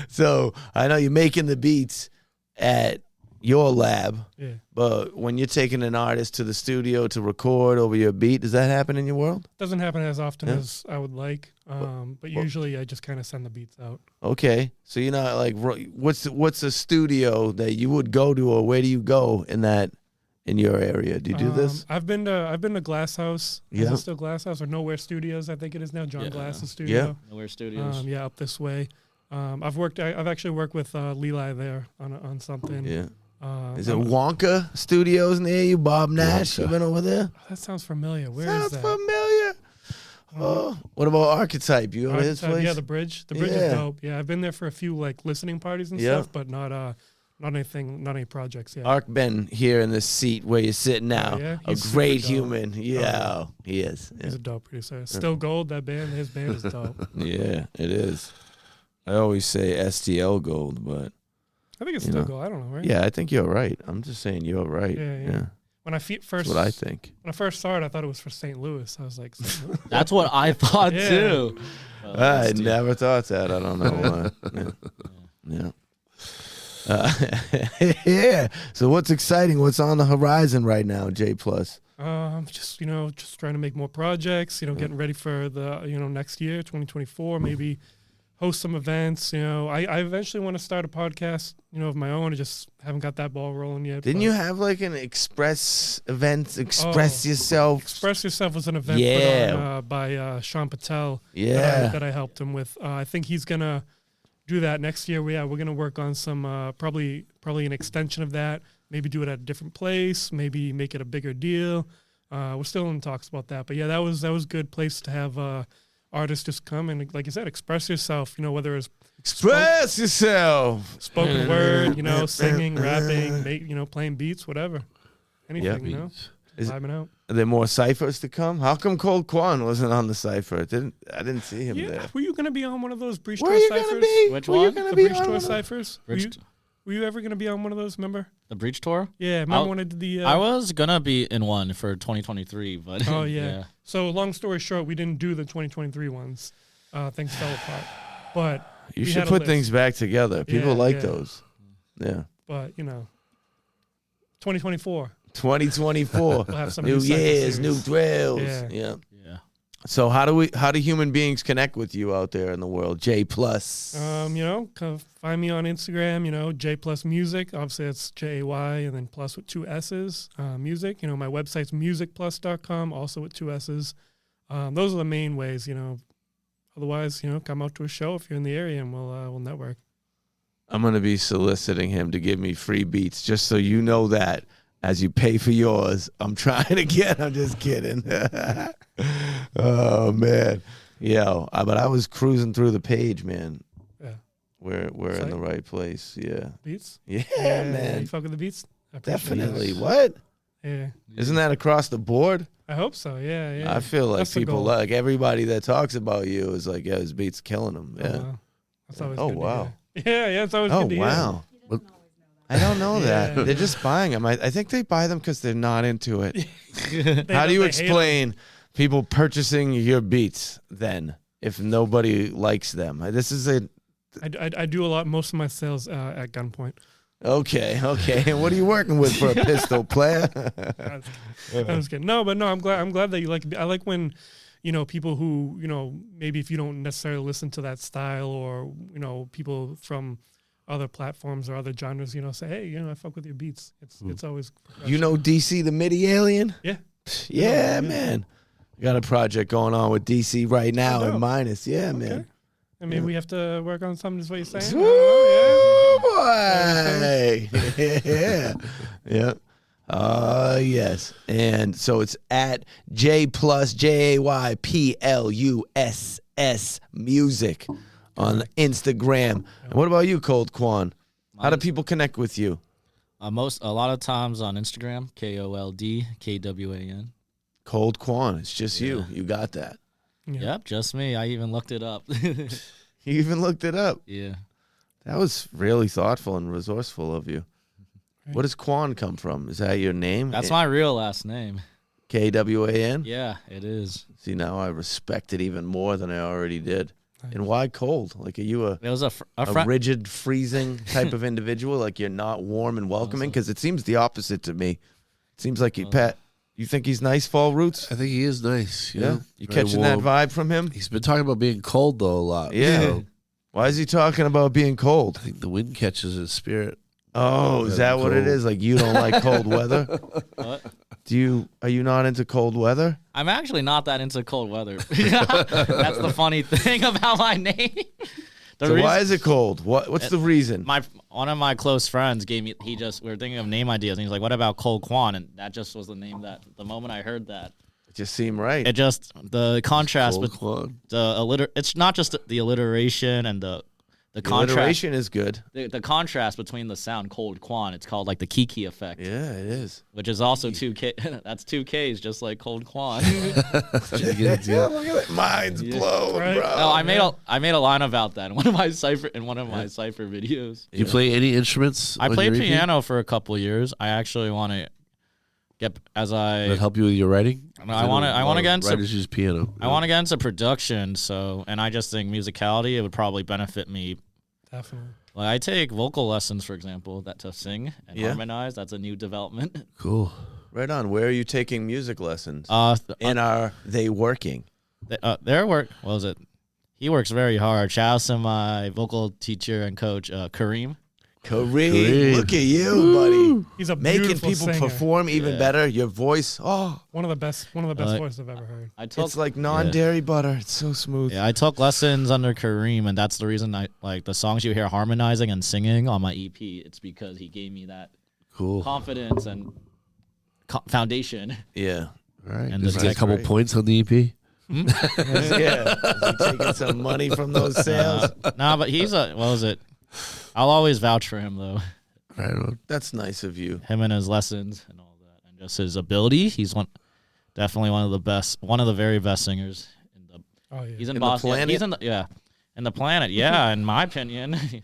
So I know you're making the beats at, your lab. Yeah. But when you're taking an artist to the studio to record over your beat, does that happen in your world? Doesn't happen as often Yeah. as I would like, but usually I just kind of send the beats out. Okay, so you're not like, what's a studio that you would go to, or where do you go in your area? Do you do this? I've been to Glass House. Is Yeah. it still Glass House or Nowhere Studios? I think it is now. John Yeah. Glass's studio. Nowhere Studios. Yeah, up this way. I've actually worked with Leli there on something. Yeah. Is it I'm- Wonka Studios near you? Bob Nash, Wonka. you been over there? that sounds familiar. Where is Sounds that? familiar. Oh, what about Archetype? You go to his Archetype, place? yeah, the bridge. The bridge Yeah. is dope. Yeah, I've been there for a few like listening parties and Yeah. stuff, but not any projects yet. Ark been here in this seat where you're sitting now. Oh, yeah? A He's super great dope. human. Yeah, he is. Yeah. He's a dope producer. Still Gold, that band. His band is dope. Yeah, it is. I always say STL Gold, but I think it's You Still know. Gold. I don't know, right? yeah, I think you're right. I'm just saying you're right. Yeah. When I first That's what I think. when I first saw it, I thought it was for St. Louis. I was like, St. Louis? That's what I thought Yeah. too. I never thought that. I don't know why. Yeah. Yeah. So what's exciting? What's on the horizon right now, Jaypluss? Just trying to make more projects. Getting ready for the next year, 2024. Maybe host some events. I eventually want to start a podcast. Of my own. I just haven't got that ball rolling yet. Didn't but you have like an express event? Express yourself. Express Yourself was an event Yeah. put on by Sean Patel. Yeah. that I helped him with. I think he's gonna do that next year. We're gonna work on some probably an extension of that. Maybe do it at a different place. Maybe make it a bigger deal. We're still in talks about that. But yeah, that was a good place to have artists just come and, like you said, express yourself. Whether it's Express yourself. spoken word, singing, rapping, playing beats, whatever, anything, Yeah. Is- vibing out. Are there more ciphers to come? How come Kold Kwan wasn't on the cipher? I didn't see him Yeah, there. were you gonna be on one of those breach Where door are you ciphers? gonna be? Which Where you one? gonna The be breach on door one of- ciphers. Were you ever gonna be on one of those? Remember? The Breach Tour? Yeah, remember when I did the? I was gonna be in one for 2023, but Oh yeah. So long story short, we didn't do the 2023 ones. Things fell apart. But You we should had a put list. things back together. People Yeah, like yeah. those. Yeah. But 2024. 2024. We'll have some new new cycle years, series. new thrills. Yeah. Yeah. yeah. So how do human beings connect with you out there in the world? Jaypluss. Find me on Instagram. Jaypluss Music. Obviously, it's JAY and then plus with 2 S's. Music. My website's musicplus.com, also with 2 S's. Those are the main ways. Otherwise, come out to a show if you're in the area, and we'll network. I'm gonna be soliciting him to give me free beats, just so you know that. As you pay for yours, I'm trying to get. I'm just kidding. Oh man, but I was cruising through the page, man. Yeah. We're in Psych. the right place. Yeah, Beats? yeah, You man, fuck with the beats? I appreciate definitely. that. What? Yeah. Isn't that across the board? I hope so. Yeah. I feel like That's the people goal. like everybody that talks about you is like, yeah, his beats killing him. Yeah. Wow. That's always Oh, good to wow. hear. Yeah, it's always Oh good to hear. wow. He doesn't always know that. I don't know that. Yeah. They're just buying them. I think they buy them because they're not into it. They How do you they hate 'em. explain people purchasing your beats then if nobody likes them? This is a I do a lot, most of my sales at gunpoint. okay. And what are you working with for a pistol player? I was kidding. No, I'm glad that you like it. I like when, people who, maybe if you don't necessarily listen to that style or, people from other platforms or other genres, say, hey, I fuck with your beats. It's always You know DC the MIDI alien? Yeah. Yeah, man. Got a project going on with DC right now Oh, in dope. Minus. Yeah, man. I mean, we have to work on something, is what you're saying? Ooh, I don't know, boy. Yeah. Yeah. Yes. And so it's at Jaypluss, JAYPLUSS music on Instagram. And what about you, Kold Kwan? How do people connect with you? A lot of times on Instagram, KOLDKWAN. Kold Kwan. It's just you. Yeah. You got that. Yeah. Yep, just me. I even looked it up. You even looked it up. Yeah. That was really thoughtful and resourceful of you. What does Kwan come from? Is that your name? That's my real last name. KWAN? Yeah, it is. See, now I respect it even more than I already did. And why cold? Like, are you It was a a friend. rigid, freezing type of individual? Like, you're not warm and welcoming? Because it seems the opposite to me. It seems like Pat. You think he's nice, Phall Roots? I think he is nice. Yeah, you Very catching warm. that vibe from him? He's been talking about being cold though a lot. Yeah. So Why is he talking about being cold? I think the wind catches his spirit. Oh, is that what it Cold. is? Like, you don't like cold weather? What? Are you not into cold weather? I'm actually not that into cold weather. That's the funny thing about my name. So why is it cold? What's the reason? One of my close friends gave me. We were thinking of name ideas, and he's like, "What about Kold Kwan?" And that just was the name that the moment I heard that, It just seemed right. it just the contrast Kold with Kwan. the It's not just the alliteration and the contrast. Alliteration is good. The contrast between the sound Kold Kwan. It's called like the Kiki effect, Yeah, it is. which is also 2K. That's 2Ks, just like Kold Kwan. Yeah, look at it. Mind's blown, Right. bro. No, I made a line about that in one of my cipher videos. Do you play any instruments? I on played your EP? piano for a couple years. I actually want to get Does that help you with your writing? No, I wanna get into- writers use piano. I want to get into production. And I just think musicality, it would probably benefit me. Definitely. Like I take vocal lessons, for example, that to sing and Yeah. harmonize. That's a new development. Cool. Right on. Where are you taking music lessons? Uh, And are they working? their work. What was it? He works very hard. Shout out to my vocal teacher and coach, Kareem. Kareem, look at you, buddy. He's a Making beautiful people singer. perform even Yeah. better. Your voice, One of the best voices I've ever heard. I took it's like non-dairy butter. It's so smooth. Yeah, I took lessons under Kareem, and that's the reason I like the songs you hear harmonizing and singing on my EP. It's because he gave me that Cool. confidence and foundation. Yeah. All right. And Does the he get a couple great. points on the EP? Yeah. Is he taking some money from those sales? Nah, but he's what was it? I'll always vouch for him though. Right on. That's nice of you. Him and his lessons and all that, and just his ability. He's definitely one of the best, one of the very best singers. Oh yeah. He's in In the Boston. planet? He's in the planet. Yeah, in my opinion, he's And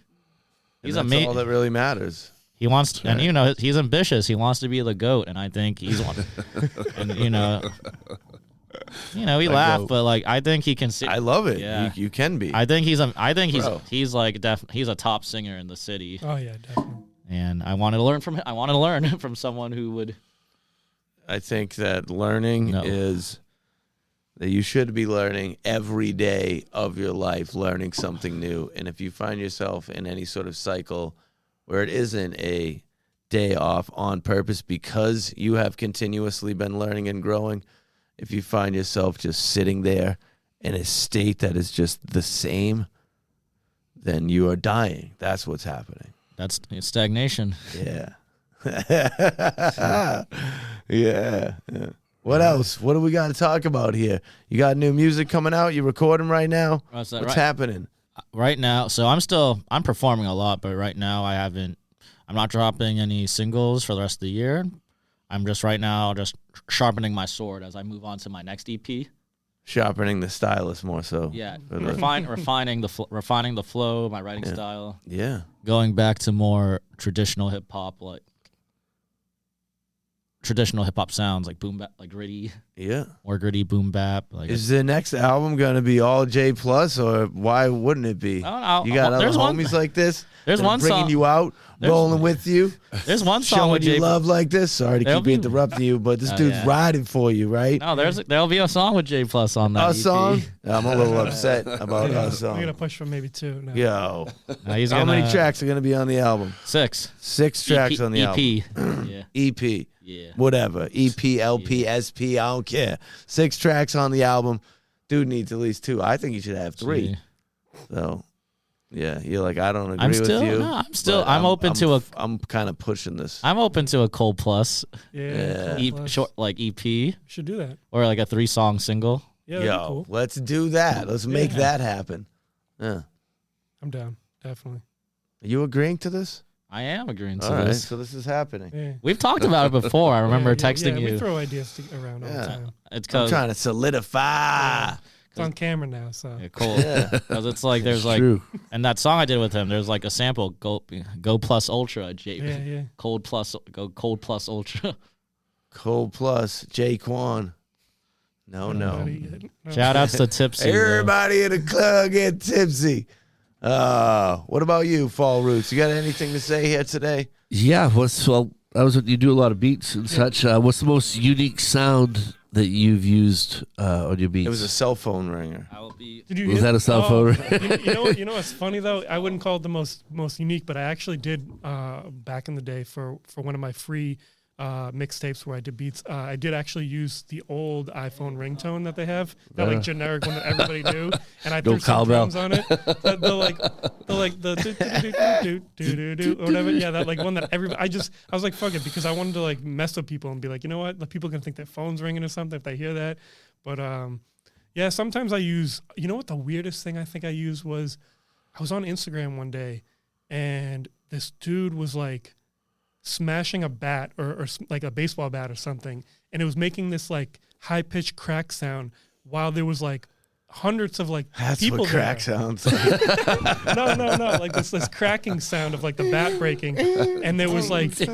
that's amazing. all that really matters. He wants, and he's ambitious. He wants to be the GOAT, and I think he's one. And we laugh, GOAT. but like I think he can. I love it. Yeah. You can be. I think he's Bro. he's like he's a top singer in the city, Oh yeah, definitely. and I wanted to learn from him. I wanted to learn from someone who would. I think that learning No. is that you should be learning every day of your life, learning something new. And if you find yourself in any sort of cycle where it isn't a day off on purpose because you have continuously been learning and growing, if you find yourself just sitting there in a state that is just the same, then you are dying. That's what's happening. That's stagnation. Yeah. Yeah. What else? What do we got to talk about here? You got new music coming out? You recording right now? What's that, What's right? happening? Right now, so I'm performing a lot, but right now I'm not dropping any singles for the rest of the year. I'm just right now just sharpening my sword as I move on to my next EP. Sharpening the stylus more so. Yeah, For the- refining the flow, my writing Yeah. style, Yeah. going back to more traditional hip hop, like traditional hip hop sounds, like boom bap, like gritty, Yeah. or gritty boom bap. Like Is the next album going to be all Jaypluss, or why wouldn't it be? I don't know. You got other There's one- homies like this? there's that are one bringing song- you out, there's- rolling with you, there's one song showing with you Jay. love like this? Sorry to There'll keep be- interrupting you, but this Oh, dude's yeah. riding for you, right? No, there'll be a song with Jaypluss on that. A EP. song? I'm a little upset about Yeah, a we're song. gonna push for maybe 2 now. Yo. No, he's How gonna, many tracks are going to be on the album? 6 6 tracks on the EP. album. Yeah, EP. yeah. Whatever. EP, LP, SP, I don't care. 6 tracks on the album. Dude needs at least 2. I think you should have 3. Yeah. So, yeah, you're like, I don't agree I'm with still you. no, but I'm open to a I'm kind of pushing this. I'm open to a Cold Plus, Yeah. Cold Plus. short like EP Should do that. or like a 3-song single. Yeah, that'd be Yo, cool. let's do that. Let's make Yeah. that happen. Yeah. I'm down. Definitely. Are you agreeing to this? I am agreeing to All right, this. so this is happening. Yeah. We've talked about it before. I remember Yeah, texting We you. throw ideas around all Yeah. the time. It's I'm because trying to solidify. It's on camera now, so cool. Because it's like there's like True. and that song I did with him. There's like a sample go plus ultra yeah. cold plus ultra. Kold Plus, Jay Kwan. No. No. Shout outs to Tipsy. though. Everybody in the club get tipsy. What about you, Phall Roots? You got anything to say here today? Yeah, you do a lot of beats and such. What's the most unique sound that you've used on your beats? It was a cell phone ringer. I will be. Did you Was hear- that a cell phone? You know what's funny though? I wouldn't call it the most unique, but I actually did back in the day for one of my free mixtapes where I did beats. I did actually use the old iPhone ringtone that they have, that like generic one that everybody knew, and I threw some drums on it. The do do or whatever. Yeah, that like one that everybody. I was like, fuck it, because I wanted to like mess with people and be like, you know what, the people are gonna think their phone's ringing or something if they hear that. But yeah, sometimes I use. You know what the weirdest thing I think I used was, I was on Instagram one day, and this dude was like smashing a bat or like a baseball bat or something, and it was making this like high pitched crack sound while there was like hundreds of like That's people what crack there. sounds like. No, like this cracking sound of like the bat breaking, and there was like this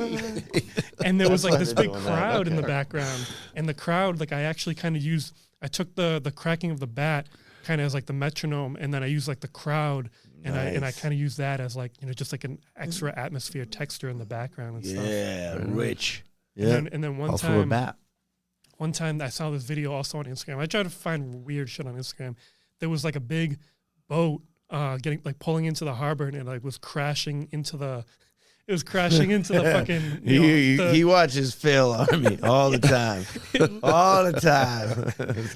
big crowd in the background, and the crowd, like I actually kind of used, I took the cracking of the bat kind of as like the metronome, and then I used like the crowd. And I kind of use that as like, just like an extra atmosphere texture in the background and stuff. Yeah, rich. Yeah. And then one time I saw this video also on Instagram. I try to find weird shit on Instagram. There was like a big boat pulling into the harbor, and it like was crashing into the fucking. He watches Phil Army all the time. All the time.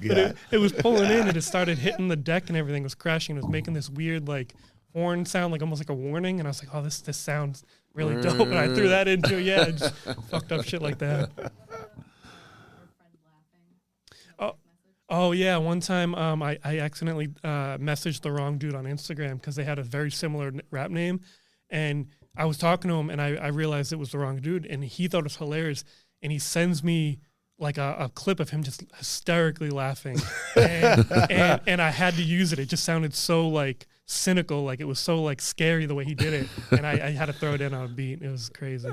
But it was pulling in, and it started hitting the deck, and everything was crashing. It was making this weird like horn sound, like almost like a warning. And I was like, oh, this sounds really dope. And I threw that into just fucked up shit like that. Oh yeah, one time I accidentally messaged the wrong dude on Instagram because they had a very similar rap name, and I was talking to him, and I realized it was the wrong dude, and he thought it was hilarious, and he sends me like a clip of him just hysterically laughing, and I had to use it. It just sounded so like cynical, like it was so like scary the way he did it, and I had to throw it in on a beat. It was crazy.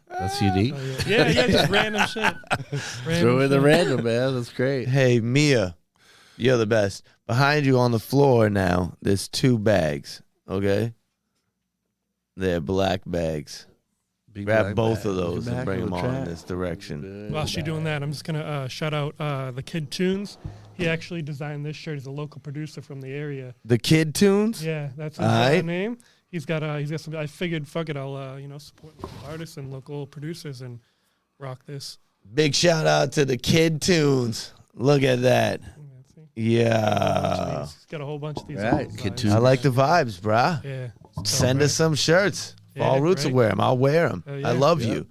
That's unique. So, yeah, just random shit. Throw in the random, man. That's great. Hey, Mia, you're the best. Behind you on the floor now, there's 2 bags, okay? They're black bags. Grab both of those and bring them on in this direction. While she's doing that, I'm just going to shout out the Kid Tunes. He actually designed this shirt. He's a local producer from the area. The Kid Tunes? Yeah, that's his name. He's got some. I figured, fuck it, I'll support local artists and local producers and rock this. Big shout out to the Kid Tunes. Look at that. Yeah. He's got a whole bunch of these. Right, Kid Tunes. I like the vibes, brah. Yeah. Send us some shirts. Yeah, Phall Roots will wear them. I'll wear them. Yeah. I love you.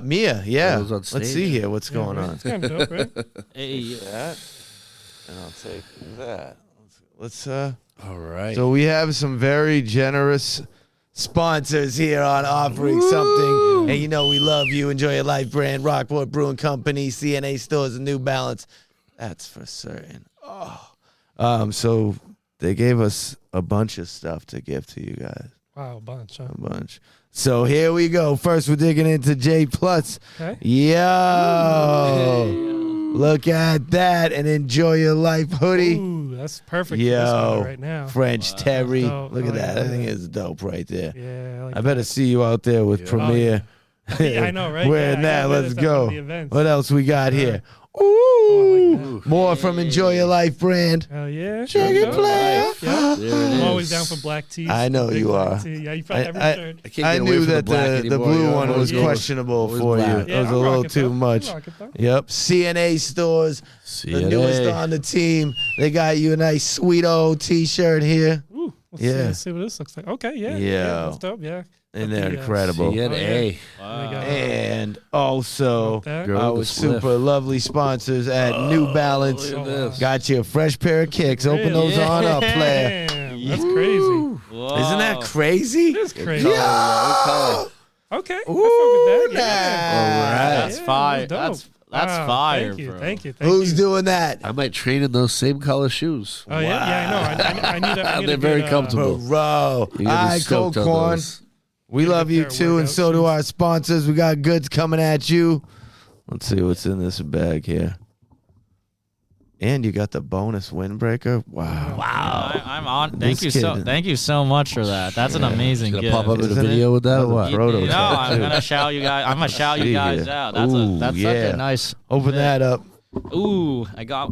Mia, Those on let's stage. see here what's going right? on. It's kind of dope, right? Hey, That, and I'll take that. Let's All right. So we have some very generous sponsors here on offering something. And we love you. Enjoy Your Life brand, Rockport Brewing Company, CNA Stores, and New Balance. That's for certain. So they gave us a bunch of stuff to give to you guys. Wow, a bunch, huh? A bunch. So here we go. First, we're digging into Jaypluss. Okay. Yo, look at that, and Enjoy Your Life hoodie. Ooh, that's perfect for this one right now. French Terry. Dope. Look at that. Yeah. I think it's dope right there. Yeah. I better see you out there with Premier. Yeah, I know, right? Wearing Yeah, I that. gotta Let's wear this at one of go. the events. What else we got Sure. here? I Ooh, like more from Enjoy Your Life brand. Hell yeah. Check it, player. Yeah. There it I'm always is. down for black tees. I know Big you black are. tee. Yeah, you probably every I shirt. I can't I get away knew from that black the anymore. blue You one know, was always questionable always for you. black. It was a I'll little rock it too though. much. I'll rock it though. Yep. CNA Stores, the newest on the team. They got you a nice sweet old T-shirt here. Ooh, Yeah. let's see what this looks like. Okay, yeah. Yeah. That's dope, yeah. And Got they're the, incredible. CNA. There you wow. go. And also That. Girl. our the super spliff. lovely sponsors at New Balance. look at Oh, this. Got you a fresh pair of kicks. Open those Yeah. on up, player. Damn, that's crazy. Whoa. Isn't that crazy? It is crazy. Yeah. Okay, I Ooh, fuck with that. Yeah. All right. That's Yeah, fire. dope. That's Wow, fire, thank you, bro. Thank you. Who's you. doing that? I might train in those same color shoes. Oh yeah, I know. I need They're a very good, comfortable. Bro. All You're gonna be right, Kold stoked on Kwan. those. We Get a love you pair of too, and workout so do shoes. our sponsors. We got goods coming at you. Let's see what's in this bag here. And you got the bonus windbreaker. Wow. I'm on. This Thank you so much for that. That's an amazing Gonna gift. pop up in the Isn't video it? with that. Another What? prototype, I'm too. gonna shout you guys. I'm gonna shout you guys here. out. That's Ooh, such yeah. a nice. Open that up. Ooh, I got.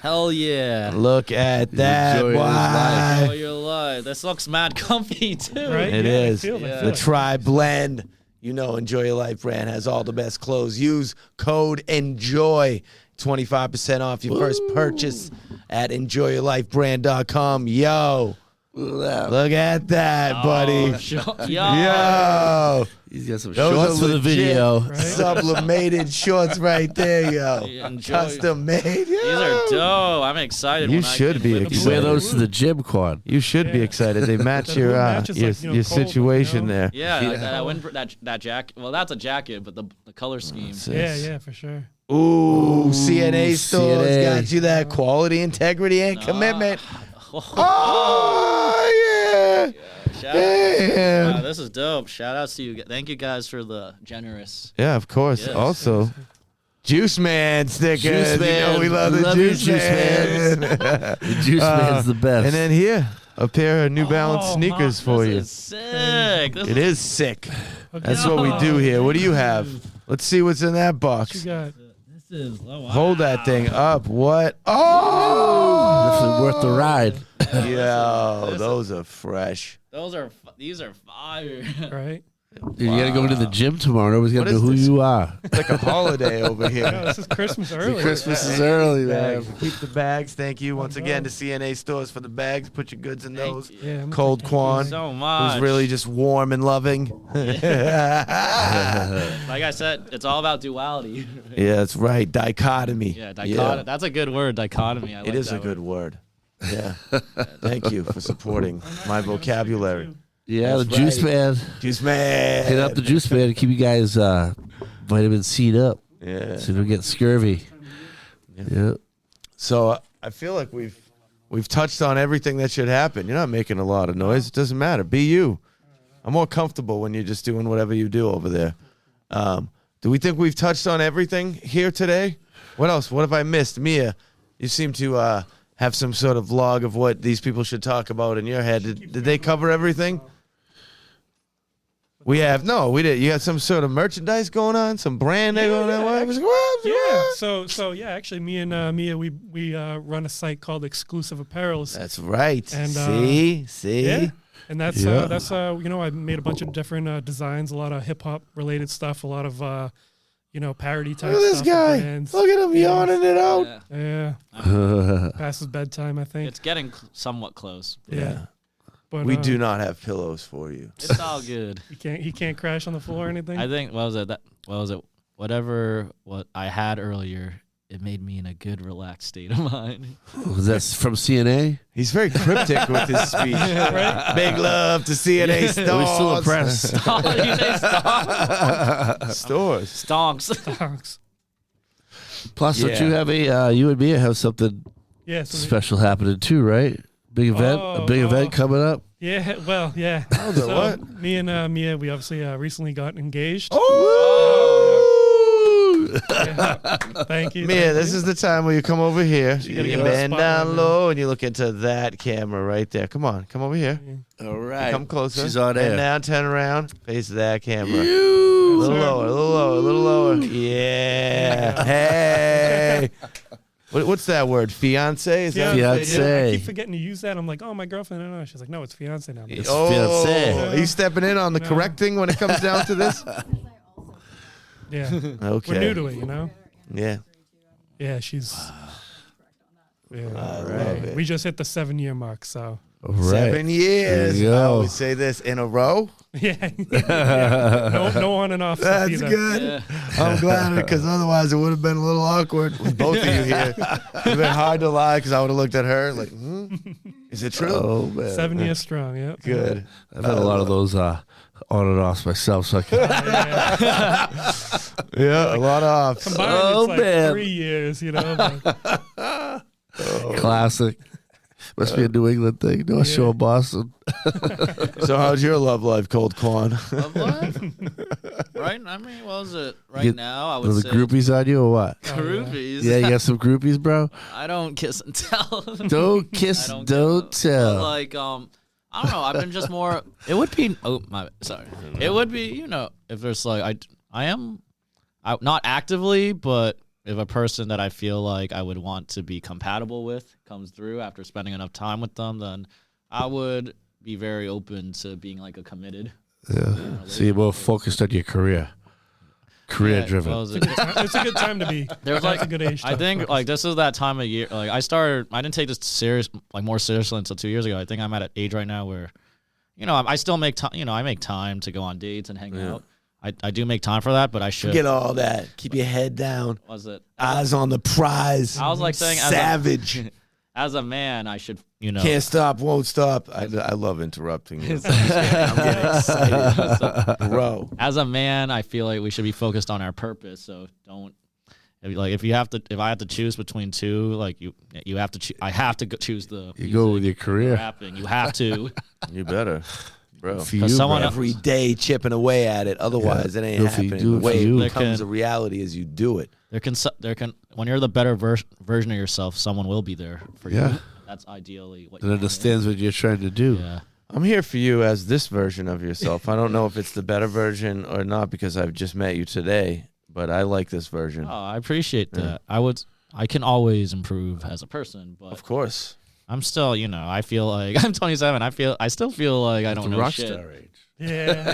Hell yeah. Look at that. enjoying his Wow. Enjoy your life. This looks mad comfy too. Right? It Yeah, I is. feel Yeah. The it. Tri Blend. You know, Enjoy Your Life brand has all the best clothes. Use code ENJOY. 25% off your first purchase at enjoyyourlifebrand.com. Yo. Look at that, buddy. Yo. He's got some Those shorts are for the legit video. Sublimated shorts right there, yo. Enjoy. Custom made. These are dope. I'm excited. You when I should can be whip You them. wear excited. those to the gym, Quan. You should be Yeah. excited. They match That your hood matches, your, like, you know, your cold, you situation know? there. Yeah, like that jacket. Well, that's a jacket, but the color scheme. Yeah, for sure. Ooh, CNA stores CNA. got you that quality, integrity, and commitment. Oh, yeah. Shout Damn. Wow, this is dope. Shout outs to you. Thank you guys for the generous. Yeah, of course. Yes. Also, Juice Man stickers. Juice You know Man. we love We the love you, Juice Juice Man. The Juice Man's the best. And then here, a pair of New Balance sneakers for you. This is sick. This It is sick. Okay. That's what we do here. What do you have? Let's see what's in that What box. you got? This is. Oh, wow. Hold that thing up. What? Oh! definitely worth the ride. Yo, those are fresh. These are fire. Right? Dude, you gotta go to the gym tomorrow. Nobody's gonna What know is who this? you are. It's like a holiday over No, here. this is Christmas early. Christmas is early, man. Bags. Keep the bags. Thank you once again to CNA stores for the bags. Put your goods in those. Yeah, I'm Cold thinking- Kwan. So much. Who's really just warm and loving. Yeah, Like I said, it's all about duality. that's right. Dichotomy. Yeah, dichotomy. That's a good word, dichotomy. I It like is that a good word. word. Yeah. Thank you for supporting my vocabulary. Yeah, That's the Juice right. Man. Juice Man. Hit up the Juice Man to keep you guys vitamin C'd up Yeah. so you don't get scurvy. Yeah. So I feel like we've touched on everything that should happen. You're not making a lot of noise. It doesn't matter. Be you. I'm more comfortable when you're just doing whatever you do over there. Do we think we've touched on everything here today? What else? What have I missed? Mia, you seem to have some sort of log of what these people should talk about in your head. Did they cover everything? We have we did. You got some sort of merchandise going on, some branding going on. Yeah, actually, me and Mia, we run a site called Exclusive Apparels. That's right. And, see. Yeah. And that's Yeah. I made a bunch of different designs, a lot of hip hop related stuff, a lot of parody type Look at this stuff. guy. Brands. Look at him yawning it out. Yeah. Yeah. Passes bedtime, I think. It's getting somewhat close. Yeah. But We do not have pillows for you. It's all good. He can't crash on the floor or anything. I think whatever I had earlier, it made me in a good, relaxed state of mind. Was that from CNA? He's very cryptic with his speech. Right? Big love to CNA stores. We're still impressed. Stores. Stonks. Stonks. Plus, don't Yeah. you have you and Mia have something Yeah. So special happening too, right? Big event, a big event coming up. yeah. Well, yeah. So what? Me and Mia, we obviously recently got engaged. Oh! Yeah. Thank you. Mia, thank this you. is the time where you come over here. You gotta get bend the spotlight, down man. low and you look into that camera right there. Come on. Come over here. All right. Come closer. She's on Bend air. down, turn around. Face that camera. A little lower, a little lower, a little lower. Yeah. Hey. What's that word? Fiance? Is that Fiance. Yeah, I keep forgetting to use that. I'm like, oh, my girlfriend. No. She's like, no, it's fiance now. It's Oh, fiance. are you stepping in on the No. correcting when it comes down to this? Because I also Yeah. Okay. We're new to it, you know? Yeah. Yeah, she's. Yeah, I love it. We just hit the 7-year mark, so. All right. 7 years. There you go. I always say this in a row. Yeah. No on and off. stuff That's either. good. Yeah. I'm glad because otherwise it would have been a little awkward with both of you here. It would have been hard to lie because I would have looked at her like, is it true? Oh man. 7 years strong, yeah. Good. I've had a lot of those on and offs myself, so I can. Yeah, a lot of offs. Combined, Oh, it's like man. 3 years, you know? But Classic. Must be a New England thing. North Shore, Boston. So how's your love life, Kold Kwan? Love life? Right? I mean, what was it? Right now, I Are would the say groupies on you or what? groupies. Yeah, you got some groupies, bro? I don't kiss and tell. Don't kiss, don't tell. But like, I don't know. I've been just more. It would be. Oh my. Sorry. It would be. You know, if there's like, I am, not actively, but if a person that I feel like I would want to be compatible with comes through after spending enough time with them, then I would be very open to being like a committed. Yeah. So you're more focused on your career. Career driven. Well, It's a good time to be. There's That's like a good age. I think like this is that time of year. Like I didn't take this serious, like more seriously until 2 years ago. I think I'm at an age right now where, you know, I still make time. You know, I make time to go on dates and hang out. I do make time for that, but I should. Forget all that. Keep your head down. Was it? Eyes on the prize. I was like saying, savage. As a man, I should, you know. Can't stop, won't stop. I love interrupting you. I'm getting excited. Bro. As a man, I feel like we should be focused on our purpose. So don't. If I have to choose between two, like you have to. I have to choose the. You go with your career. Rapping. You have to. You better. Bro. For you, someone bro. Every day chipping away at it. Otherwise, it ain't If you happening. do The it way for you. it becomes a reality as you do it. There can when you're the better version of yourself, someone will be there for Yeah. you. That's ideally what And you understands what you're trying to do. Yeah. I'm here for you as this version of yourself. I don't know if it's the better version or not because I've just met you today, but I like this version. Oh, I appreciate that. I can always improve as a person, but Of course. I'm still, you know, I feel like I'm 27. I still feel like I don't know shit. Rockstar age. Yeah.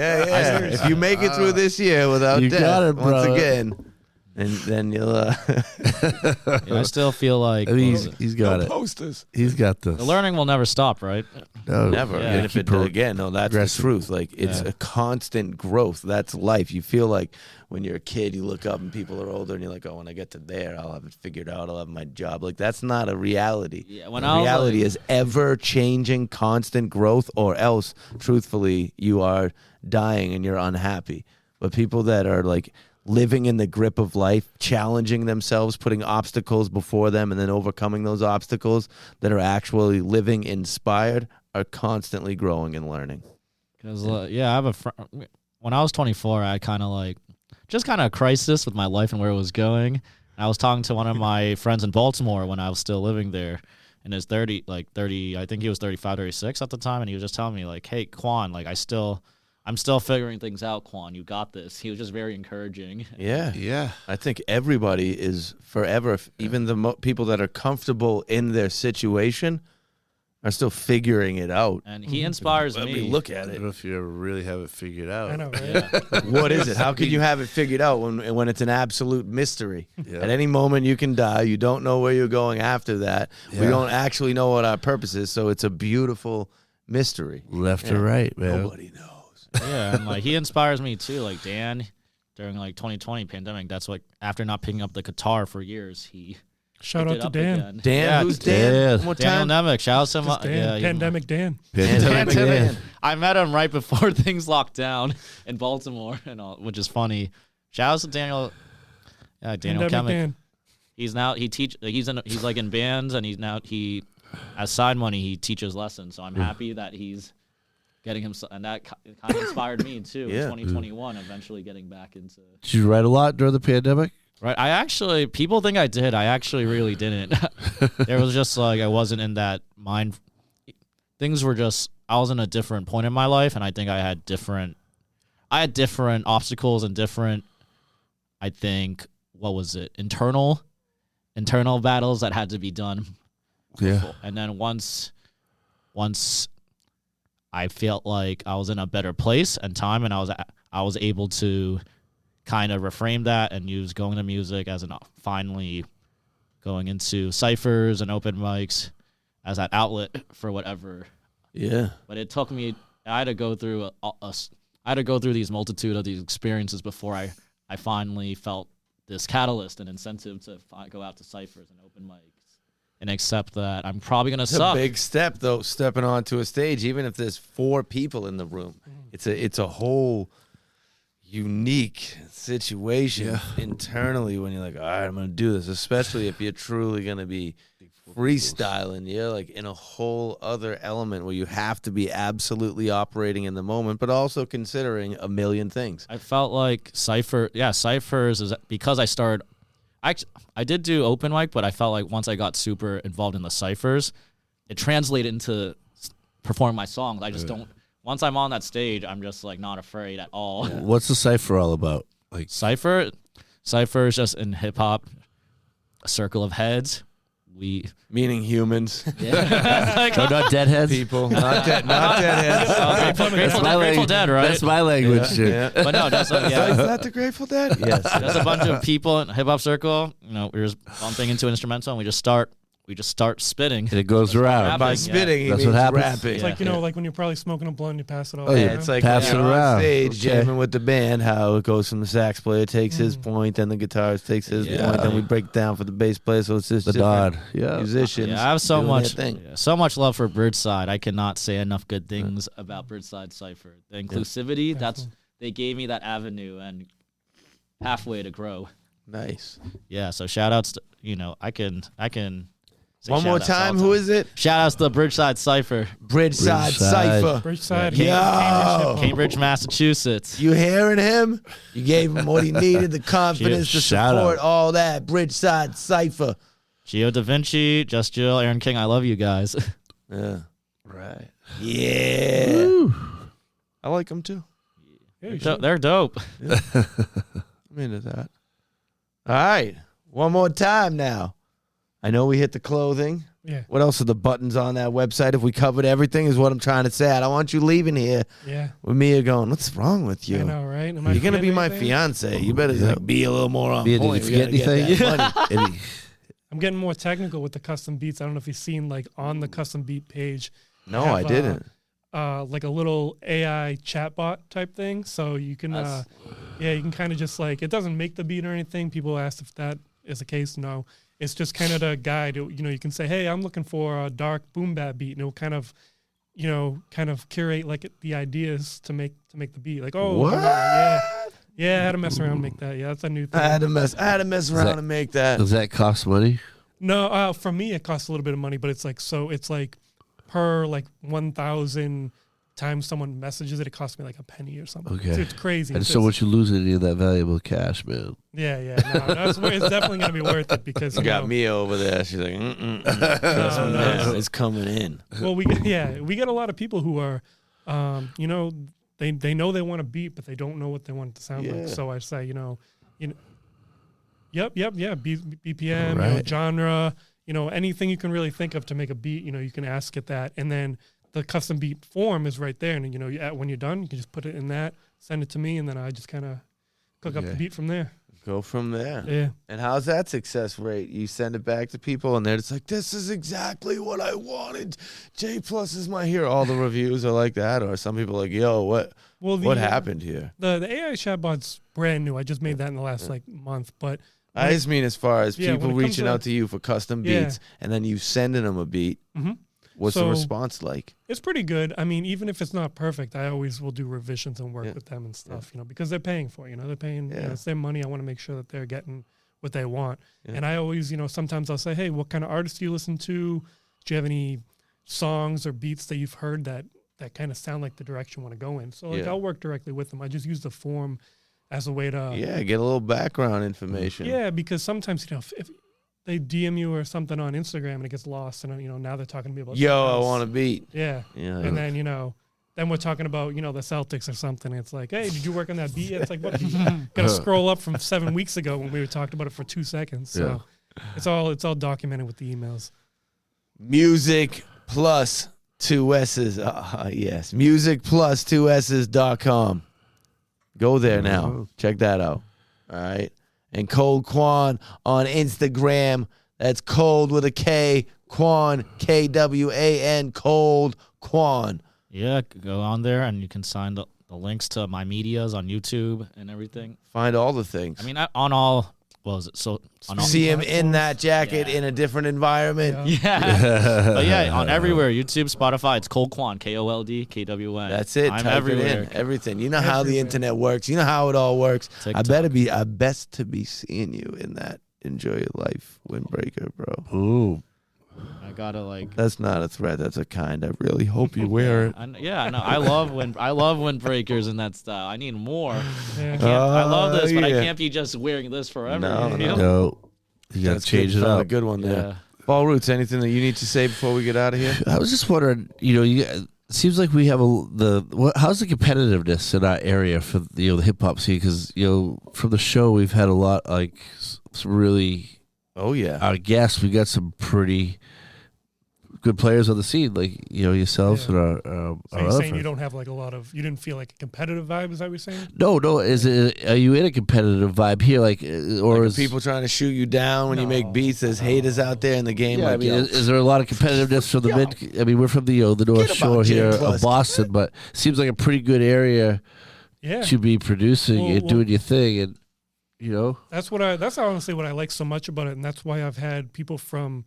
Yeah. If you make it through this year without You death, got it, once brother. again, then you'll. Yeah, I still feel like I mean, he's got it. Posters. He's got this. the learning will never stop, right? No, Never. Yeah. And if it again, no, that's the progressing. truth. Like it's Yeah. a constant growth. That's life. You feel like when you're a kid, you look up and people are older, and you're like, oh, when I get to there, I'll have it figured out. I'll have my job. Like that's not a reality. Yeah, when The I was reality like- is ever changing, constant growth, or else, truthfully, you are dying and you're unhappy. But people that are like living in the grip of life, challenging themselves, putting obstacles before them, and then overcoming those obstacles, that are actually living inspired, are constantly growing and learning. Because I have a friend. When I was 24, I kind of like just kind of a crisis with my life and where it was going. And I was talking to one of my friends in Baltimore when I was still living there, in his 30. I think he was 35, 36 at the time, and he was just telling me like, "Hey, Kwan, like I'm still figuring things out, Kwan. You got this." He was just very encouraging. Yeah. Yeah. I think everybody is forever, even the people that are comfortable in their situation are still figuring it out. And he inspires When me. we look I at don't it. know if you ever really have it figured out. I know, right? Yeah. What is it? How can you have it figured out when it's an absolute mystery? Yeah. At any moment you can die. You don't know where you're going after that. We Yeah. don't actually know what our purpose is, so it's a beautiful mystery. Left Yeah. or right, man. Nobody knows. Yeah, and like he inspires me too. Like Dan, during like 2020 pandemic, that's like after not picking up the guitar for years, he Shout picked out it to up Dan. again. Dan, Yeah, who's Dan? Dan. One more Daniel time. Nemec. Shout out to him. Just Dan. Yeah, Pandemic Dan. Pandemic Pandemic Dan. I met him right before things locked down in Baltimore, and all, which is funny. Shout out to Daniel. Yeah, Daniel Pandemic Kemick. Dan. He's now he's like in bands, and he as side money he teaches lessons. So I'm happy that he's getting him, and that kind of inspired me too. Yeah. In 2021, eventually getting back into. Did you write a lot during the pandemic? Right. I actually, people think I did. I actually really didn't. There was just like, I wasn't in that mind. Things were just, I was in a different point in my life. And I think I had different obstacles and different, I think, what was it? Internal battles that had to be done. Yeah. And then once I felt like I was in a better place and time, and I was able to kind of reframe that and use going to music as finally going into ciphers and open mics as that outlet for whatever. Yeah. But it took me. I had to go through these multitude of these experiences before I finally felt this catalyst and incentive to go out to ciphers and open mics and accept that I'm probably gonna It's suck. a big step, though, stepping onto a stage, even if there's 4 people in the room. It's a whole unique situation internally when you're like, all right, I'm going to do this, especially if you're truly going to be freestyling. You're like in a whole other element where you have to be absolutely operating in the moment, but also considering a million things. I felt like ciphers is because I started. I did do open mic, but I felt like once I got super involved in the ciphers, it translated into performing my songs. I just don't. Once I'm on that stage, I'm just like not afraid at all. What's the cipher all about? Like Cipher is just in hip hop, a circle of heads. Meaning humans. Like, no, not deadheads. People. Not deadheads. Grateful Dead, right? That's my language. Dude. Yeah. But no, that's Is that the Grateful Dead? Yes. There's a bunch of people in a hip hop circle. You know, we're just bumping into an instrumental and we just start spitting. And it goes around. rapping. By Yeah. spitting, he That's means what happens. rapping. It's like, like when you're probably smoking a blunt and you pass it all Oh, yeah. around. It's like Pass when it you're around. on stage Okay. jamming with the band, how it goes from the sax player takes his point, then the guitarist takes his point, then we break down for the bass player, so it's just The different Nod. Yeah. musicians. Yeah, I have so doing much, their thing. so much love for Birdside. I cannot say enough good things about Birdside Cipher. The inclusivity, they gave me that avenue and halfway to grow. Nice. Yeah, so shout outs to, I can say One more shout-outs all time, the who is it? Shout outs to Bridgeside Cipher, Bridgeside Bridgeside. Cypher. Bridgeside, Yo. Cambridge, Massachusetts. You hearing him? You gave him what he needed, the confidence to Shout support out. all that. Bridgeside Cypher. Gio Da Vinci, Just Jill, Aaron King, I love you guys. Yeah. Right. Yeah. I like them too. Yeah, you should. They're dope. I'm into that. All right. One more time now. I know we hit the clothing. Yeah. What else are the buttons on that website? If we covered everything is what I'm trying to say. I don't want you leaving here Yeah. with Mia going, what's wrong with you? I know, right? Am I You're going to be forgetting my anything? fiance. You better be a little more on Did you point. We forget gotta get anything? that money. I'm getting more technical with the custom beats. I don't know if you've seen like on the custom beat page. No, have, I didn't. Like a little AI chatbot type thing. So you can, you can kind of just like, it doesn't make the beat or anything. People asked if that is the case. No, it's just kind of the guide. You can say, hey, I'm looking for a dark boom bap beat, and it will kind of, curate like the ideas to make the beat. Like, oh, What? yeah, I had to mess around and make that. Yeah, that's a new thing. I had to mess around and make that. Does that cost money? No, for me it costs a little bit of money, but it's like per 1,000 times someone messages it, it costs me like a penny or something. Okay. So it's crazy. I just don't want you losing any of that valuable cash, man. Yeah. No, it's definitely gonna be worth it because You got Mia over there. She's like, No. it's coming in. Well, we get a lot of people who are, they know they want a beat, but they don't know what they want it to sound Yeah. like. So I say, BPM, Right. genre, anything you can really think of to make a beat, you can ask it that, and then the custom beat form is right there, and when you're done, you can just put it in that, send it to me, and then I just kind of cook up the beat from there. Go from there. Yeah. And how's that success rate? You send it back to people, and they're just like, this is exactly what I wanted. Jaypluss is my hero. All the reviews are like that, or some people are like, yo, what happened here? The AI chatbot's brand new. I just made that in the last month, but I just mean as far as Yeah, people when it comes reaching to- out to you for custom Yeah. beats, and then you sending them a beat. Mhm. What's the So- response like? it's pretty good. I mean, even if it's not perfect, I always will do revisions and work with them and stuff, because they're paying for it. They're paying, it's their money. I want to make sure that they're getting what they want. Yeah. And I always, sometimes I'll say, hey, what kind of artists do you listen to? Do you have any songs or beats that you've heard that kind of sound like the direction you want to go in? So Yeah. I'll work directly with them. I just use the form as a way to, Get a little background information. yeah, because sometimes, if they DM you or something on Instagram and it gets lost, and now they're talking to me about Yo, something I else. want a beat. Yeah. Yeah. And then, then we're talking about, the Celtics or something. It's like, hey, did you work on that beat? It's like, what? Gotta scroll up from 7 weeks ago when we were talking about it for 2 seconds. So it's all documented with the emails. Music plus 2 S's. Yes. Music plus 2 S's.com. Go there now. Check that out. All right. And Kold Kwan on Instagram. That's Kold with a K. Kwan, Kwan, Kold Kwan. Yeah, go on there and you can find the links to my medias on YouTube and everything. Find all the things. I mean, on all, what was it? So on all, See him in that jacket in a different environment. yeah, but yeah, on everywhere, YouTube, Spotify, it's Kold Kwan, Kold Kwan. That's it. I'm Type everywhere. it in. Everything. You know how the internet works. You know how it all works. TikTok. I best to be seeing you in that Enjoy Your Life windbreaker, bro. Ooh. I gotta like. That's not a threat. That's a kind. I really hope you wear it. I know. I love windbreakers and that style. I need more. Yeah. I love this, but I yeah. can't be just wearing this forever. No, you know? No, you got to That's change good. it Found up. a good one there. Yeah. Phall Roots, anything that you need to say before we get out of here? I was just wondering, it seems like we have how's the competitiveness in our area for the hip hop scene? Because from the show we've had a lot like some really. Oh yeah. Our guests, we got some pretty good players on the scene, like yourselves Yeah. and our So our you're other saying you friends. don't have like you didn't feel like a competitive vibe? Is that what you're saying? No. Are you in a competitive vibe here, or Like, are is people trying to shoot you down when you make No, beats? There's haters out there in the game. Yeah, like, I mean, yo, is there a lot of competitiveness from the mid? I mean, we're from the North Forget Shore about here Jaypluss. of Boston, but seems like a pretty good area Yeah. to be producing Well, and doing your thing, and That's honestly what I like so much about it, and that's why I've had people from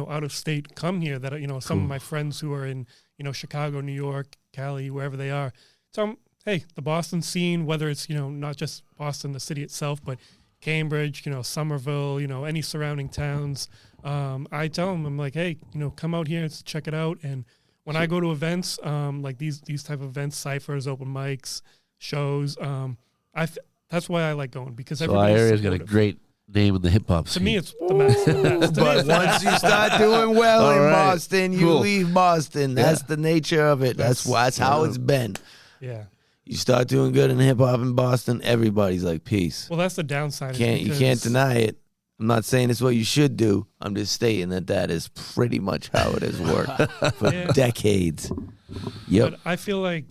out of state come here. That some of my friends who are in Chicago, New York, Cali, wherever they are. So hey, the Boston scene, whether it's not just Boston, the city itself, but Cambridge, Somerville, any surrounding towns. I tell them, I'm like, hey, come out here and check it out. And when I go to events, like these type of events, ciphers, open mics, shows, that's why I like going, because so our everybody's area's got a supportive. great name in the hip hop To scene. me, it's the best. To me, But it's the once you start doing well All in right. Boston, you Cool. leave Boston. That's the nature of it. That's how it's been. yeah. You start doing good in hip hop in Boston, everybody's like, peace. Well, that's the downside. You can't deny it. I'm not saying it's what you should do. I'm just stating that is pretty much how it has worked for Yeah. decades. Yep. But I feel like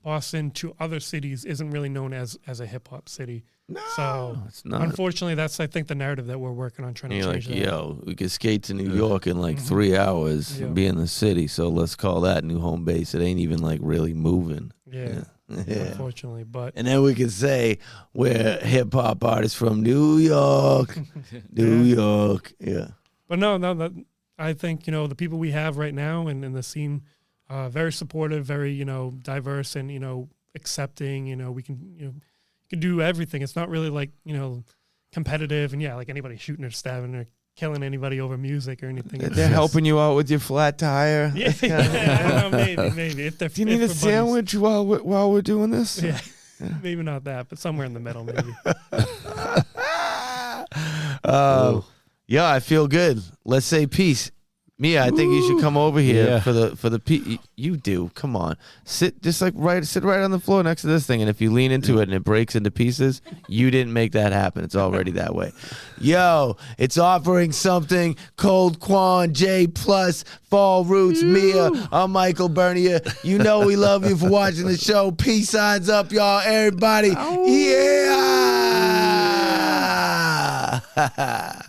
Boston to other cities isn't really known as a hip hop city. No, So it's not. unfortunately, that's I think the narrative that we're working on trying And to you're like, change that. yo, we could skate to New York in like 3 hours Yeah. and be in the city. So let's call that new home base. It ain't even like really moving. Yeah. Yeah. Unfortunately, but And then we could say we're hip hop artists from New York. New York. Yeah. But no, that I think the people we have right now and in the scene, very supportive, very diverse and accepting. We can can do everything. It's not really like competitive and like anybody shooting or stabbing or killing anybody over music or anything. It's They're just- helping you out with your flat tire. Yeah, I don't know, maybe if they're. Do you need a sandwich while we're doing this? Yeah, maybe not that, but somewhere in the middle, maybe. Yeah, I feel good. Let's say peace. Mia, I think you should come over here Yeah. for the you do. Come on. Sit right on the floor next to this thing, and if you lean into it and it breaks into pieces, you didn't make that happen. It's already that way. Yo, it's offering something. Kold Kwan, Jaypluss, Phall Roots, Mia. I'm Michael Bernier. You know we love you for watching the show. Peace signs up, y'all. Everybody. Yeah.